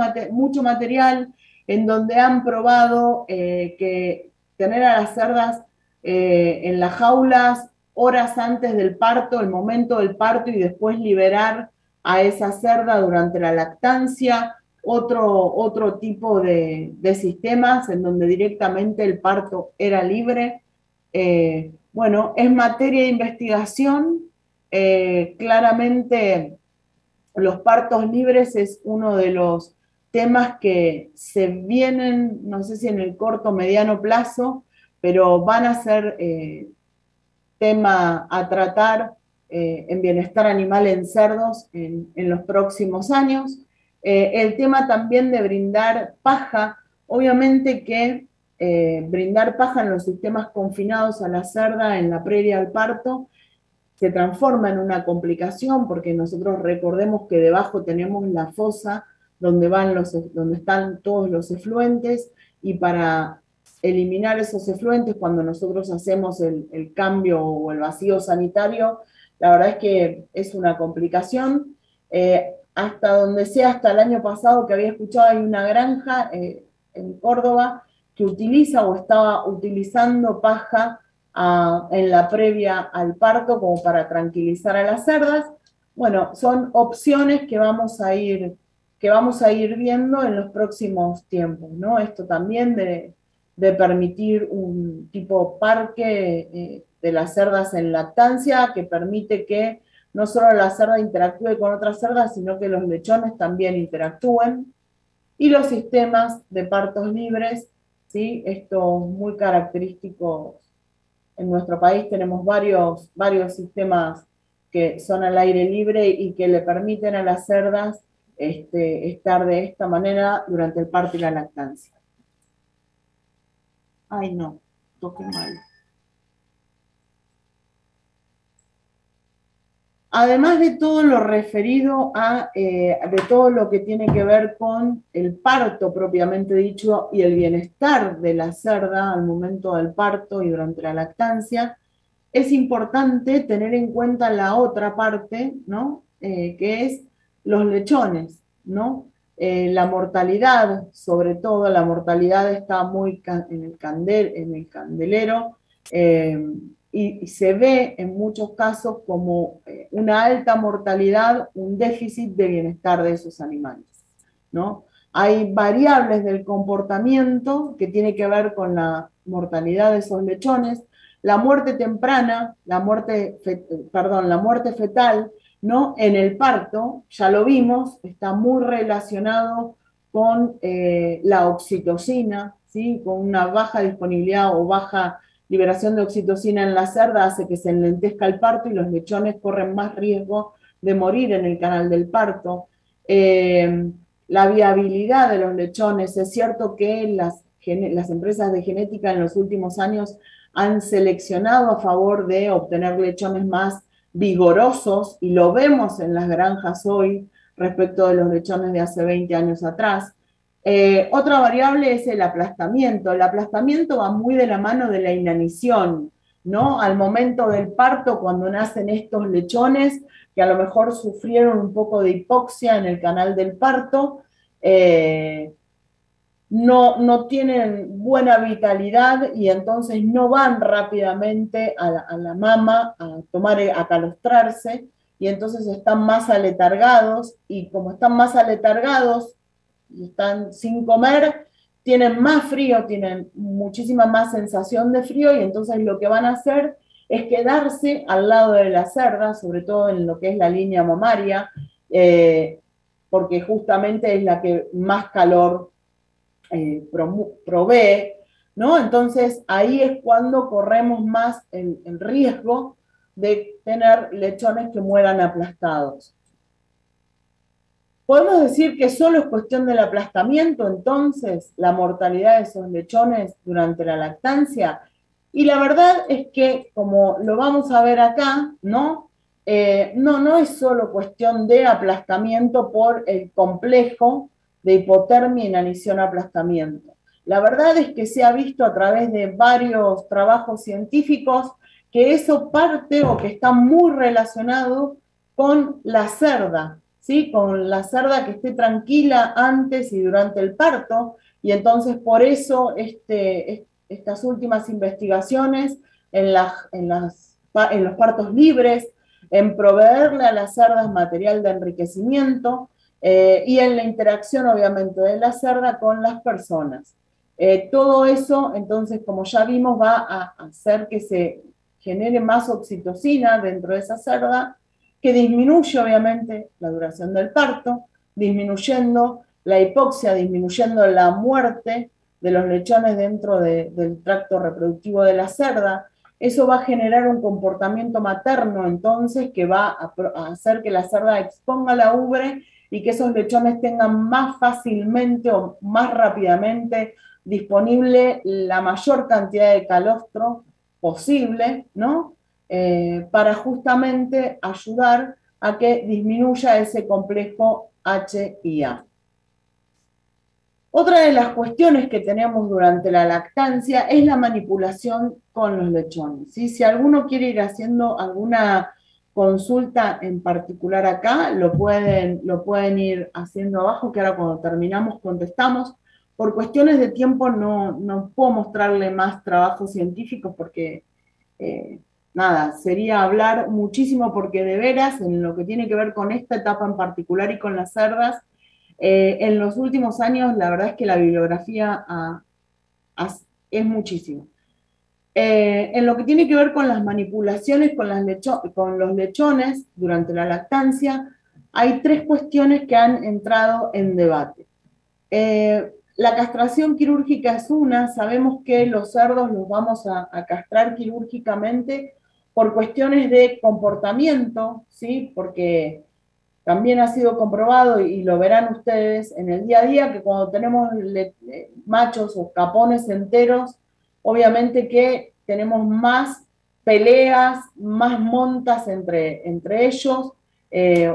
material en donde han probado que tener a las cerdas en las jaulas horas antes del parto, el momento del parto, y después liberar a esa cerda durante la lactancia, otro tipo de sistemas en donde directamente el parto era libre. Bueno, es materia de investigación. Claramente los partos libres es uno de los temas que se vienen, no sé si en el corto o mediano plazo, pero van a ser tema a tratar en bienestar animal en cerdos en los próximos años. El tema también de brindar paja, obviamente que brindar paja en los sistemas confinados a la cerda en la previa al parto se transforma en una complicación porque nosotros recordemos que debajo tenemos la fosa donde están todos los efluentes, y para eliminar esos efluentes cuando nosotros hacemos el cambio o el vacío sanitario, la verdad es que es una complicación. Hasta donde sé, hasta el año pasado que había escuchado, hay una granja en Córdoba que utiliza o estaba utilizando paja en la previa al parto como para tranquilizar a las cerdas. Bueno, son opciones que vamos a ir viendo en los próximos tiempos, ¿no? Esto también de permitir un tipo parque de las cerdas en lactancia, que permite que no solo la cerda interactúe con otras cerdas, sino que los lechones también interactúen. Y los sistemas de partos libres, ¿sí? Estos muy característicos en nuestro país. Tenemos varios sistemas que son al aire libre y que le permiten a las cerdas estar de esta manera durante el parto y la lactancia. Ay, no, toqué mal. Además de todo lo referido de todo lo que tiene que ver con el parto propiamente dicho y el bienestar de la cerda al momento del parto y durante la lactancia, es importante tener en cuenta la otra parte, ¿no? Que es los lechones, ¿no? La mortalidad, sobre todo, la mortalidad está muy en el candelero. Y se ve en muchos casos como una alta mortalidad, un déficit de bienestar de esos animales, ¿no? Hay variables del comportamiento que tiene que ver con la mortalidad de esos lechones, la muerte temprana, la muerte fetal, ¿no? En el parto, ya lo vimos, está muy relacionado con la oxitocina, ¿sí? Con una baja disponibilidad o baja liberación de oxitocina en la cerda hace que se enlentezca el parto y los lechones corren más riesgo de morir en el canal del parto. La viabilidad de los lechones, es cierto que las empresas de genética en los últimos años han seleccionado a favor de obtener lechones más vigorosos, y lo vemos en las granjas hoy respecto de los lechones de hace 20 años atrás. Otra variable es el aplastamiento. El aplastamiento va muy de la mano de la inanición, ¿no? Al momento del parto, cuando nacen estos lechones, que a lo mejor sufrieron un poco de hipoxia en el canal del parto, no tienen buena vitalidad y entonces no van rápidamente a la mama a calostrarse, y entonces están más aletargados, y como están más aletargados y están sin comer, tienen más frío, tienen muchísima más sensación de frío, y entonces lo que van a hacer es quedarse al lado de la cerda, sobre todo en lo que es la línea mamaria, porque justamente es la que más calor provee, ¿no? Entonces ahí es cuando corremos más el riesgo de tener lechones que mueran aplastados. ¿Podemos decir que solo es cuestión del aplastamiento, entonces, la mortalidad de esos lechones durante la lactancia? Y la verdad es que, como lo vamos a ver acá, ¿no? No es solo cuestión de aplastamiento por el complejo de hipotermia, inanición, aplastamiento. La verdad es que se ha visto a través de varios trabajos científicos que eso parte o que está muy relacionado con la cerda, ¿sí? Con la cerda que esté tranquila antes y durante el parto, y entonces por eso estas últimas investigaciones en los partos libres, en proveerle a las cerdas material de enriquecimiento y en la interacción obviamente de la cerda con las personas. Todo eso, entonces, como ya vimos, va a hacer que se genere más oxitocina dentro de esa cerda, que disminuye obviamente la duración del parto, disminuyendo la hipoxia, disminuyendo la muerte de los lechones dentro del tracto reproductivo de la cerda. Eso va a generar un comportamiento materno, entonces, que va a hacer que la cerda exponga la ubre y que esos lechones tengan más fácilmente o más rápidamente disponible la mayor cantidad de calostro posible, ¿no? Para justamente ayudar a que disminuya ese complejo HIA. Otra de las cuestiones que tenemos durante la lactancia es la manipulación con los lechones, ¿sí? Si alguno quiere ir haciendo alguna consulta en particular acá, lo pueden ir haciendo abajo, que ahora cuando terminamos contestamos. Por cuestiones de tiempo no puedo mostrarle más trabajos científicos porque nada, sería hablar muchísimo, porque de veras, en lo que tiene que ver con esta etapa en particular y con las cerdas, en los últimos años la verdad es que la bibliografía es muchísimo. En lo que tiene que ver con las manipulaciones con los lechones durante la lactancia, hay tres cuestiones que han entrado en debate. La castración quirúrgica es una. Sabemos que los cerdos los vamos a castrar quirúrgicamente por cuestiones de comportamiento, ¿sí? Porque también ha sido comprobado, y lo verán ustedes en el día a día, que cuando tenemos machos o capones enteros, obviamente que tenemos más peleas, más montas entre ellos,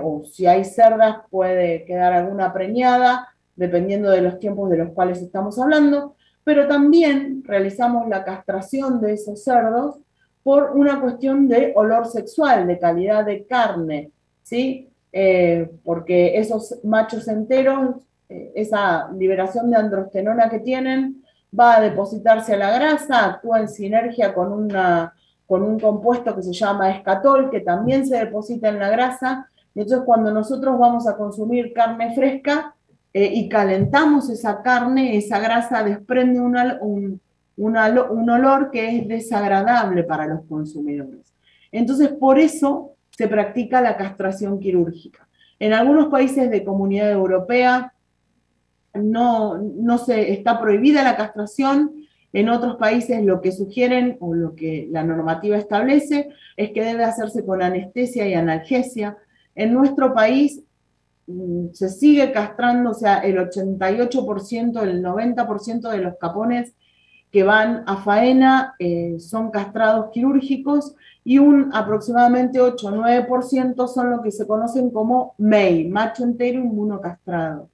o si hay cerdas puede quedar alguna preñada, dependiendo de los tiempos de los cuales estamos hablando, pero también realizamos la castración de esos cerdos por una cuestión de olor sexual, de calidad de carne, ¿sí? Porque esos machos enteros, esa liberación de androstenona que tienen, va a depositarse a la grasa, actúa en sinergia con un compuesto que se llama escatol, que también se deposita en la grasa, y entonces cuando nosotros vamos a consumir carne fresca y calentamos esa carne, esa grasa desprende un olor que es desagradable para los consumidores. Entonces, por eso se practica la castración quirúrgica. En algunos países de Comunidad Europea no se, está prohibida la castración. En otros países lo que sugieren o lo que la normativa establece es que debe hacerse con anestesia y analgesia. En nuestro país se sigue castrando, o sea, el 88%, el 90% de los capones que van a faena son castrados quirúrgicos y un aproximadamente 8 o 9% son lo que se conocen como MEI, macho entero inmunocastrado.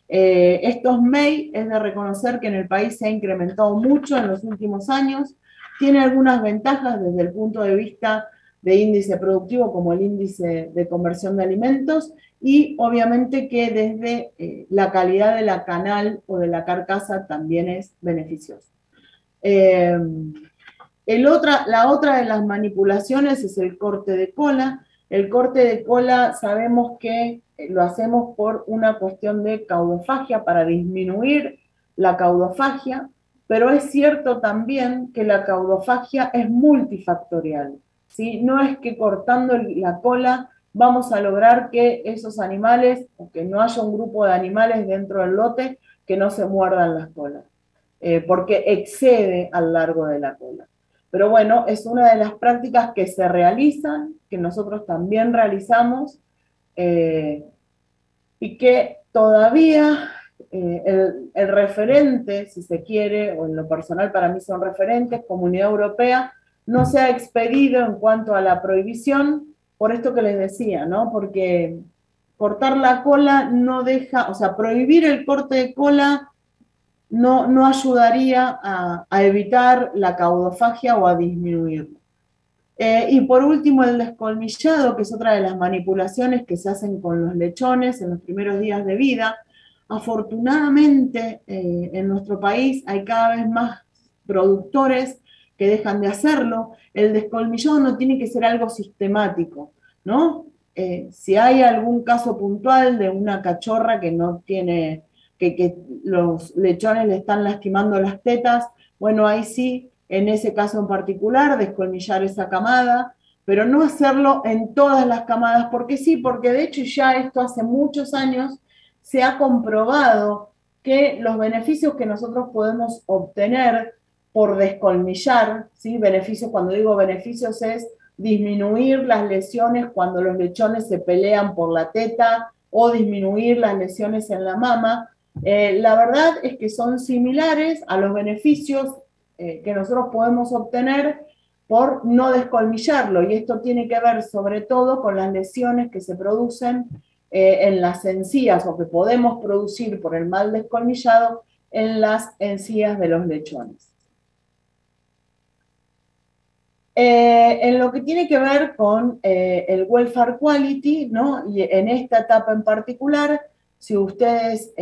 Estos MEI es de reconocer que en el país se ha incrementado mucho en los últimos años, tiene algunas ventajas desde el punto de vista de índice productivo como el índice de conversión de alimentos y obviamente que desde la calidad de la canal o de la carcasa también es beneficioso. La otra de las manipulaciones es el corte de cola. El corte de cola sabemos que lo hacemos por una cuestión de caudofagia, para disminuir la caudofagia, pero es cierto también que la caudofagia es multifactorial, ¿sí? No es que cortando la cola vamos a lograr que esos animales, o que no haya un grupo de animales dentro del lote que no se muerdan las colas, porque excede al largo de la cola. Pero bueno, es una de las prácticas que se realizan, que nosotros también realizamos, y que todavía el referente, si se quiere, o en lo personal para mí son referentes, Comunidad Europea, no se ha expedido en cuanto a la prohibición, por esto que les decía, ¿no? Porque cortar la cola no deja, o sea, prohibir el corte de cola no ayudaría a evitar la caudofagia o a disminuirla. Y por último, el descolmillado, que es otra de las manipulaciones que se hacen con los lechones en los primeros días de vida. Afortunadamente, en nuestro país hay cada vez más productores que dejan de hacerlo. El descolmillado no tiene que ser algo sistemático, ¿no? Si hay algún caso puntual de una cachorra que no tiene, que los lechones le están lastimando las tetas, bueno, ahí sí, en ese caso en particular, descolmillar esa camada, pero no hacerlo en todas las camadas, porque sí, porque de hecho ya esto hace muchos años se ha comprobado que los beneficios que nosotros podemos obtener por descolmillar, ¿sí? Beneficios, cuando digo beneficios es disminuir las lesiones cuando los lechones se pelean por la teta o disminuir las lesiones en la mama. La verdad es que son similares a los beneficios que nosotros podemos obtener por no descolmillarlo, y esto tiene que ver sobre todo con las lesiones que se producen en las encías o que podemos producir por el mal descolmillado en las encías de los lechones. En lo que tiene que ver con el welfare quality, ¿no? Y en esta etapa en particular, si ustedes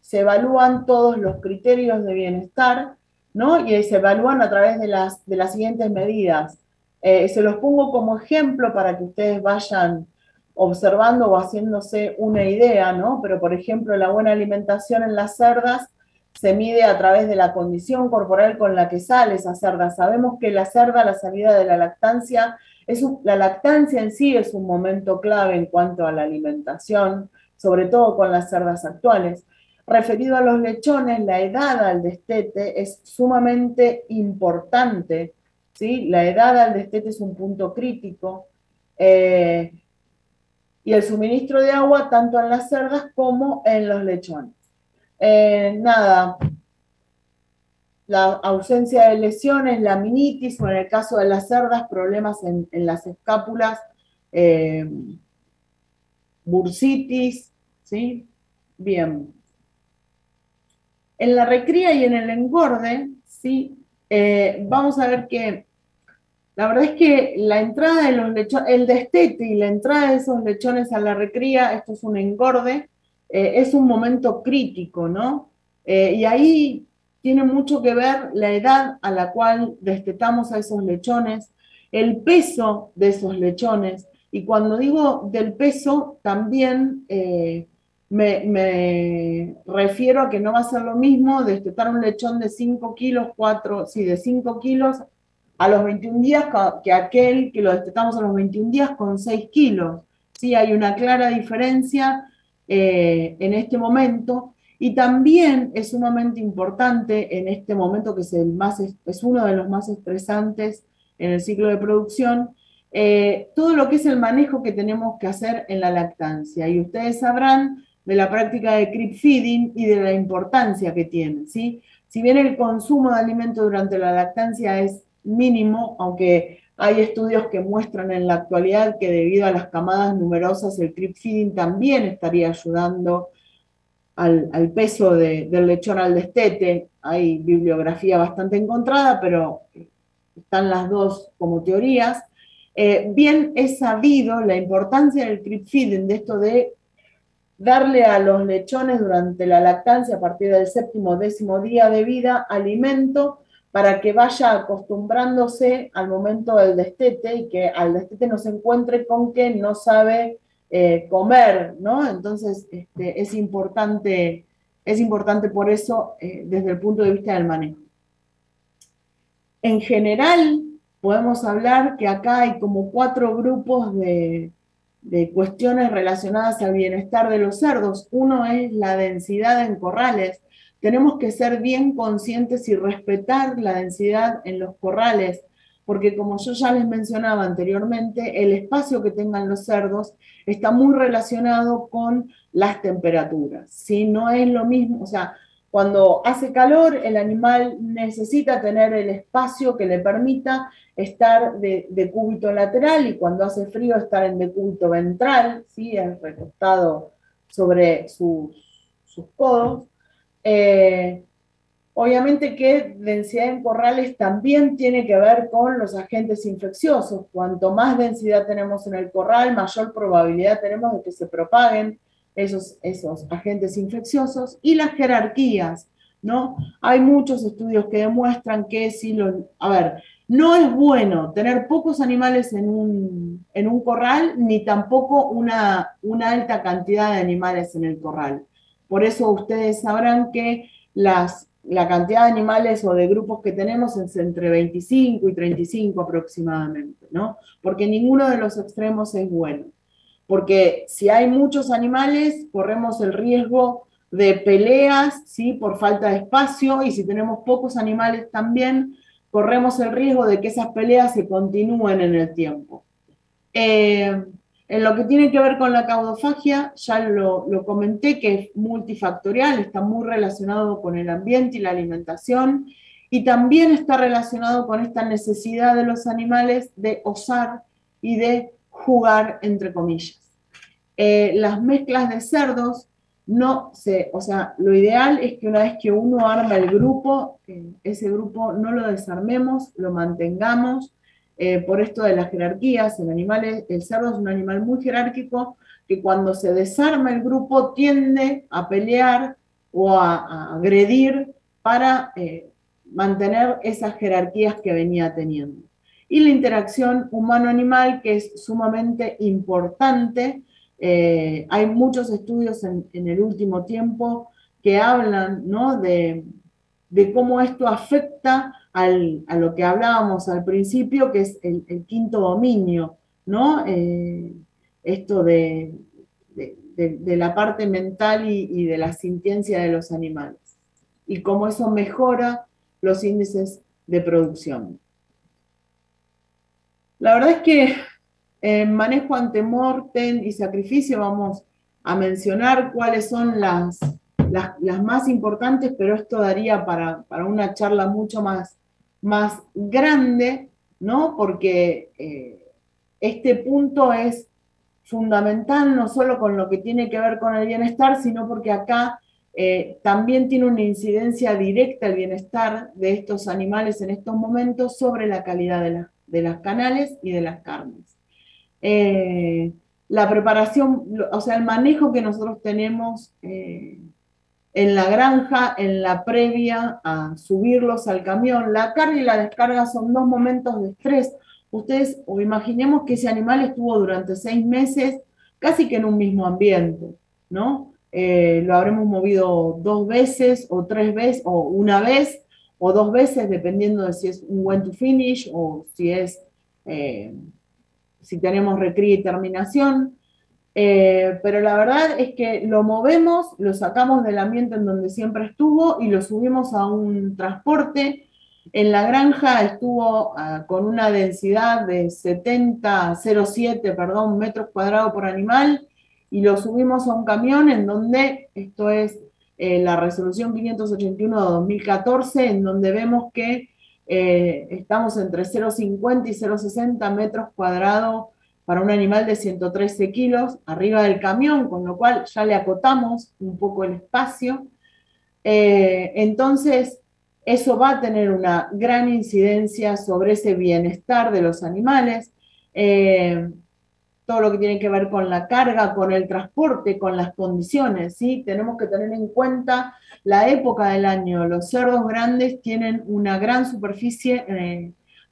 se evalúan todos los criterios de bienestar, ¿no? Y se evalúan a través de las siguientes medidas. Se los pongo como ejemplo para que ustedes vayan observando o haciéndose una idea, ¿no? Pero, por ejemplo, la buena alimentación en las cerdas se mide a través de la condición corporal con la que sale esa cerda. Sabemos que la cerda, la salida de la lactancia en sí es un momento clave en cuanto a la alimentación, sobre todo con las cerdas actuales. Referido a los lechones, la edad al destete es sumamente importante, ¿sí? La edad al destete es un punto crítico. Y el suministro de agua tanto en las cerdas como en los lechones. Nada, la ausencia de lesiones, la laminitis, o en el caso de las cerdas, problemas en las escápulas, bursitis, ¿sí? Bien. En la recría y en el engorde, ¿sí? Vamos a ver que la verdad es que la entrada de los lechones, el destete y la entrada de esos lechones a la recría, esto es un engorde, es un momento crítico, ¿no? Y ahí tiene mucho que ver la edad a la cual destetamos a esos lechones, el peso de esos lechones. Y cuando digo del peso, también me refiero a que no va a ser lo mismo destetar un lechón de 5 kilos, 4, sí, de 5 kilos a los 21 días que aquel que lo destetamos a los 21 días con 6 kilos. Sí, hay una clara diferencia en este momento. Y también es sumamente importante en este momento, que es uno de los más estresantes en el ciclo de producción, todo lo que es el manejo que tenemos que hacer en la lactancia. Y ustedes sabrán de la práctica de creep feeding y de la importancia que tiene, ¿sí? Si bien el consumo de alimento durante la lactancia es mínimo, aunque hay estudios que muestran en la actualidad que debido a las camadas numerosas el creep feeding también estaría ayudando al peso del lechón al destete. Hay bibliografía bastante encontrada, pero están las dos como teorías. Bien es sabido la importancia del creep feeding, de esto de darle a los lechones durante la lactancia, a partir del séptimo o décimo día de vida, alimento para que vaya acostumbrándose al momento del destete y que al destete no se encuentre con que no sabe comer, ¿no? Entonces es importante por eso desde el punto de vista del manejo. En general, podemos hablar que acá hay como 4 grupos de cuestiones relacionadas al bienestar de los cerdos. Uno es la densidad en corrales. Tenemos que ser bien conscientes y respetar la densidad en los corrales, porque como yo ya les mencionaba anteriormente, el espacio que tengan los cerdos está muy relacionado con las temperaturas. ¿Sí? No es lo mismo, o sea, cuando hace calor, el animal necesita tener el espacio que le permita estar de decúbito lateral, y cuando hace frío estar en decúbito ventral, ¿sí? Recostado sobre sus codos. Obviamente que densidad en corrales también tiene que ver con los agentes infecciosos. Cuanto más densidad tenemos en el corral, mayor probabilidad tenemos de que se propaguen esos agentes infecciosos. Y las jerarquías, ¿no? Hay muchos estudios que demuestran que a ver, no es bueno tener pocos animales en un corral, ni tampoco una alta cantidad de animales en el corral. Por eso ustedes sabrán que la cantidad de animales o de grupos que tenemos es entre 25 y 35 aproximadamente, ¿no? Porque ninguno de los extremos es bueno. Porque si hay muchos animales, corremos el riesgo de peleas, ¿sí? Por falta de espacio, y si tenemos pocos animales también, corremos el riesgo de que esas peleas se continúen en el tiempo. En lo que tiene que ver con la caudofagia, ya lo comenté, que es multifactorial, está muy relacionado con el ambiente y la alimentación, y también está relacionado con esta necesidad de los animales de osar y de jugar, entre comillas. Las mezclas de cerdos, o sea, lo ideal es que una vez que uno arma el grupo, ese grupo no lo desarmemos, lo mantengamos, por esto de las jerarquías. El cerdo es un animal muy jerárquico, que cuando se desarma el grupo tiende a pelear o a agredir para mantener esas jerarquías que venía teniendo. Y la interacción humano-animal, que es sumamente importante. Hay muchos estudios en el último tiempo que hablan, ¿no? de cómo esto afecta a lo que hablábamos al principio, que es el quinto dominio, ¿no? Esto de la parte mental y de la sintiencia de los animales, y cómo eso mejora los índices de producción. La verdad es que en manejo ante mortem y sacrificio vamos a mencionar cuáles son las más importantes, pero esto daría para una charla mucho más grande, ¿no? Porque este punto es fundamental, no solo con lo que tiene que ver con el bienestar, sino porque acá también tiene una incidencia directa el bienestar de estos animales en estos momentos sobre la calidad de las canales y de las carnes. La preparación, o sea, el manejo que nosotros tenemos en la granja, en la previa a subirlos al camión. La carga y la descarga son dos momentos de estrés. Ustedes, o imaginemos que ese animal estuvo durante 6 meses casi que en un mismo ambiente, ¿no? Lo habremos movido 2 veces o 3 veces, o una vez o 2 veces, dependiendo de si es un when to finish o si es, si tenemos recría y terminación. Pero la verdad es que lo movemos, lo sacamos del ambiente en donde siempre estuvo y lo subimos a un transporte. En la granja estuvo con una densidad de 70,07, perdón, metros cuadrados por animal, y lo subimos a un camión en donde, esto es la resolución 581 de 2014, en donde vemos que estamos entre 0,50 y 0,60 metros cuadrados para un animal de 113 kilos arriba del camión, con lo cual ya le acotamos un poco el espacio. Entonces, eso va a tener una gran incidencia sobre ese bienestar de los animales, todo lo que tiene que ver con la carga, con el transporte, con las condiciones, ¿sí? Tenemos que tener en cuenta la época del año. Los cerdos grandes tienen una gran superficie,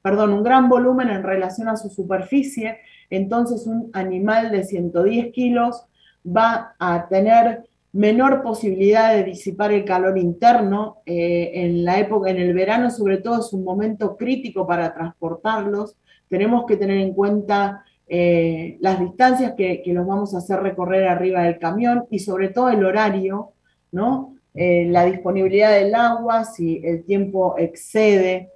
un gran volumen en relación a su superficie, entonces un animal de 110 kilos va a tener menor posibilidad de disipar el calor interno. En la época, en el verano sobre todo, es un momento crítico para transportarlos. Tenemos que tener en cuenta las distancias que los vamos a hacer recorrer arriba del camión y sobre todo el horario, ¿no? La disponibilidad del agua, si el tiempo excede,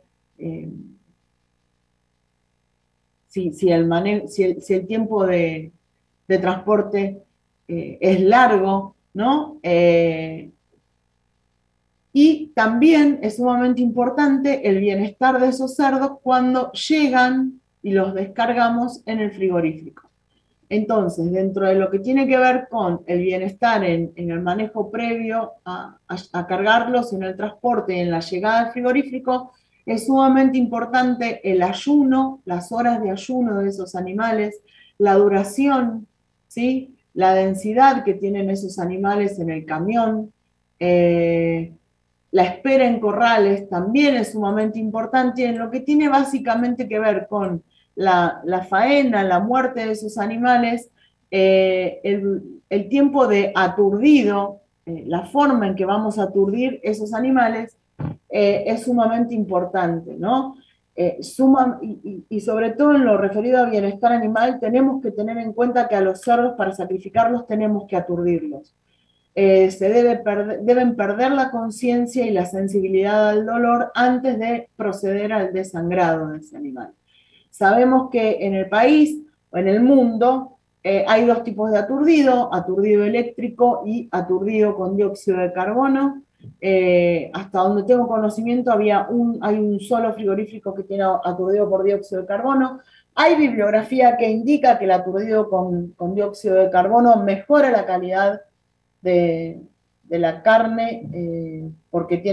si el tiempo de transporte es largo, ¿no? Y también es sumamente importante el bienestar de esos cerdos cuando llegan y los descargamos en el frigorífico. Entonces, dentro de lo que tiene que ver con el bienestar en el manejo previo a cargarlos, en el transporte y en la llegada al frigorífico, es sumamente importante el ayuno, las horas de ayuno de esos animales, la duración, ¿sí? La densidad que tienen esos animales en el camión, la espera en corrales también es sumamente importante en lo que tiene básicamente que ver con la faena, la muerte de esos animales, el tiempo de aturdido, la forma en que vamos a aturdir esos animales es sumamente importante, ¿no? Y sobre todo en lo referido a bienestar animal, tenemos que tener en cuenta que a los cerdos, para sacrificarlos, tenemos que aturdirlos. Deben perder la conciencia y la sensibilidad al dolor antes de proceder al desangrado de ese animal. Sabemos que en el país o en el mundo hay dos tipos de aturdido, aturdido eléctrico y aturdido con dióxido de carbono. Hasta donde tengo conocimiento hay un solo frigorífico que tiene aturdido por dióxido de carbono. Hay bibliografía que indica que el aturdido con dióxido de carbono mejora la calidad de la carne porque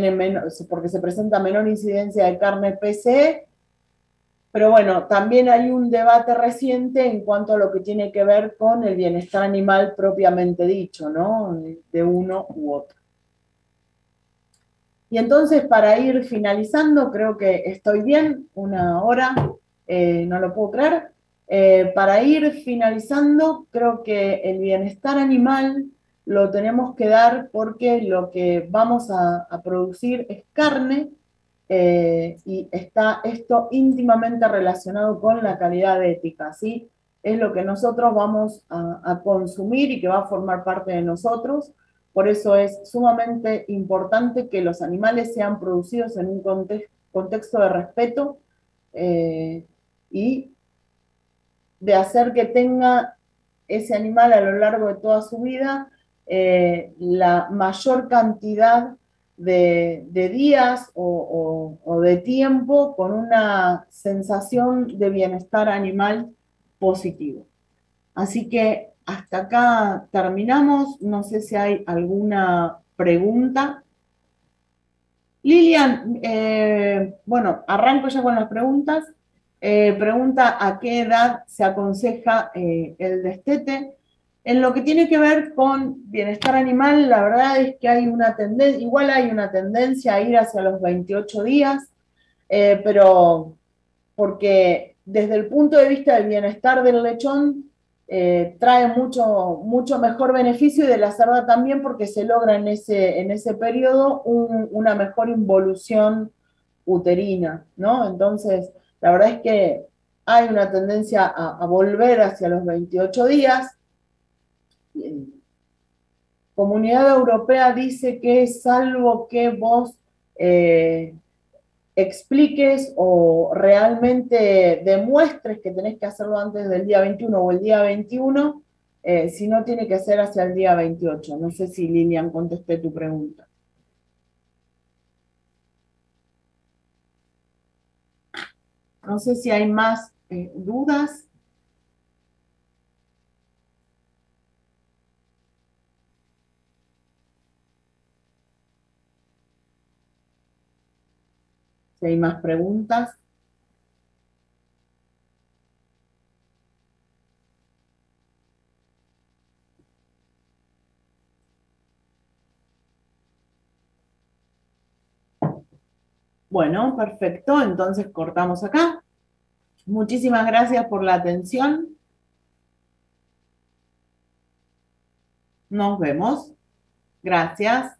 se presenta menor incidencia de carne PCE. Pero bueno, también hay un debate reciente en cuanto a lo que tiene que ver con el bienestar animal propiamente dicho, ¿no? De uno u otro. Y entonces, para ir finalizando, creo que estoy bien, 1 hora, no lo puedo creer. Para ir finalizando, creo que el bienestar animal lo tenemos que dar porque lo que vamos a producir es carne, y está esto íntimamente relacionado con la calidad ética, ¿sí? Es lo que nosotros vamos a consumir y que va a formar parte de nosotros. Por eso es sumamente importante que los animales sean producidos en un contexto de respeto y de hacer que tenga ese animal a lo largo de toda su vida la mayor cantidad de días o de tiempo con una sensación de bienestar animal positivo. Así que hasta acá terminamos. No sé si hay alguna pregunta. Lilian, bueno, arranco ya con las preguntas. Pregunta a qué edad se aconseja el destete. En lo que tiene que ver con bienestar animal, la verdad es que hay una tendencia, igual hay una tendencia a ir hacia los 28 días, pero porque desde el punto de vista del bienestar del lechón, trae mucho mejor beneficio y de la cerda también porque se logra en ese periodo una mejor involución uterina, ¿no? Entonces, la verdad es que hay una tendencia a volver hacia los 28 días. Comunidad Europea dice que salvo que vos expliques o realmente demuestres que tenés que hacerlo antes del día 21 o el día 21, si no tiene que ser hacia el día 28. No sé si Lilian contesté tu pregunta. No sé si hay más dudas. Si hay más preguntas. Bueno, perfecto. Entonces cortamos acá. Muchísimas gracias por la atención. Nos vemos. Gracias.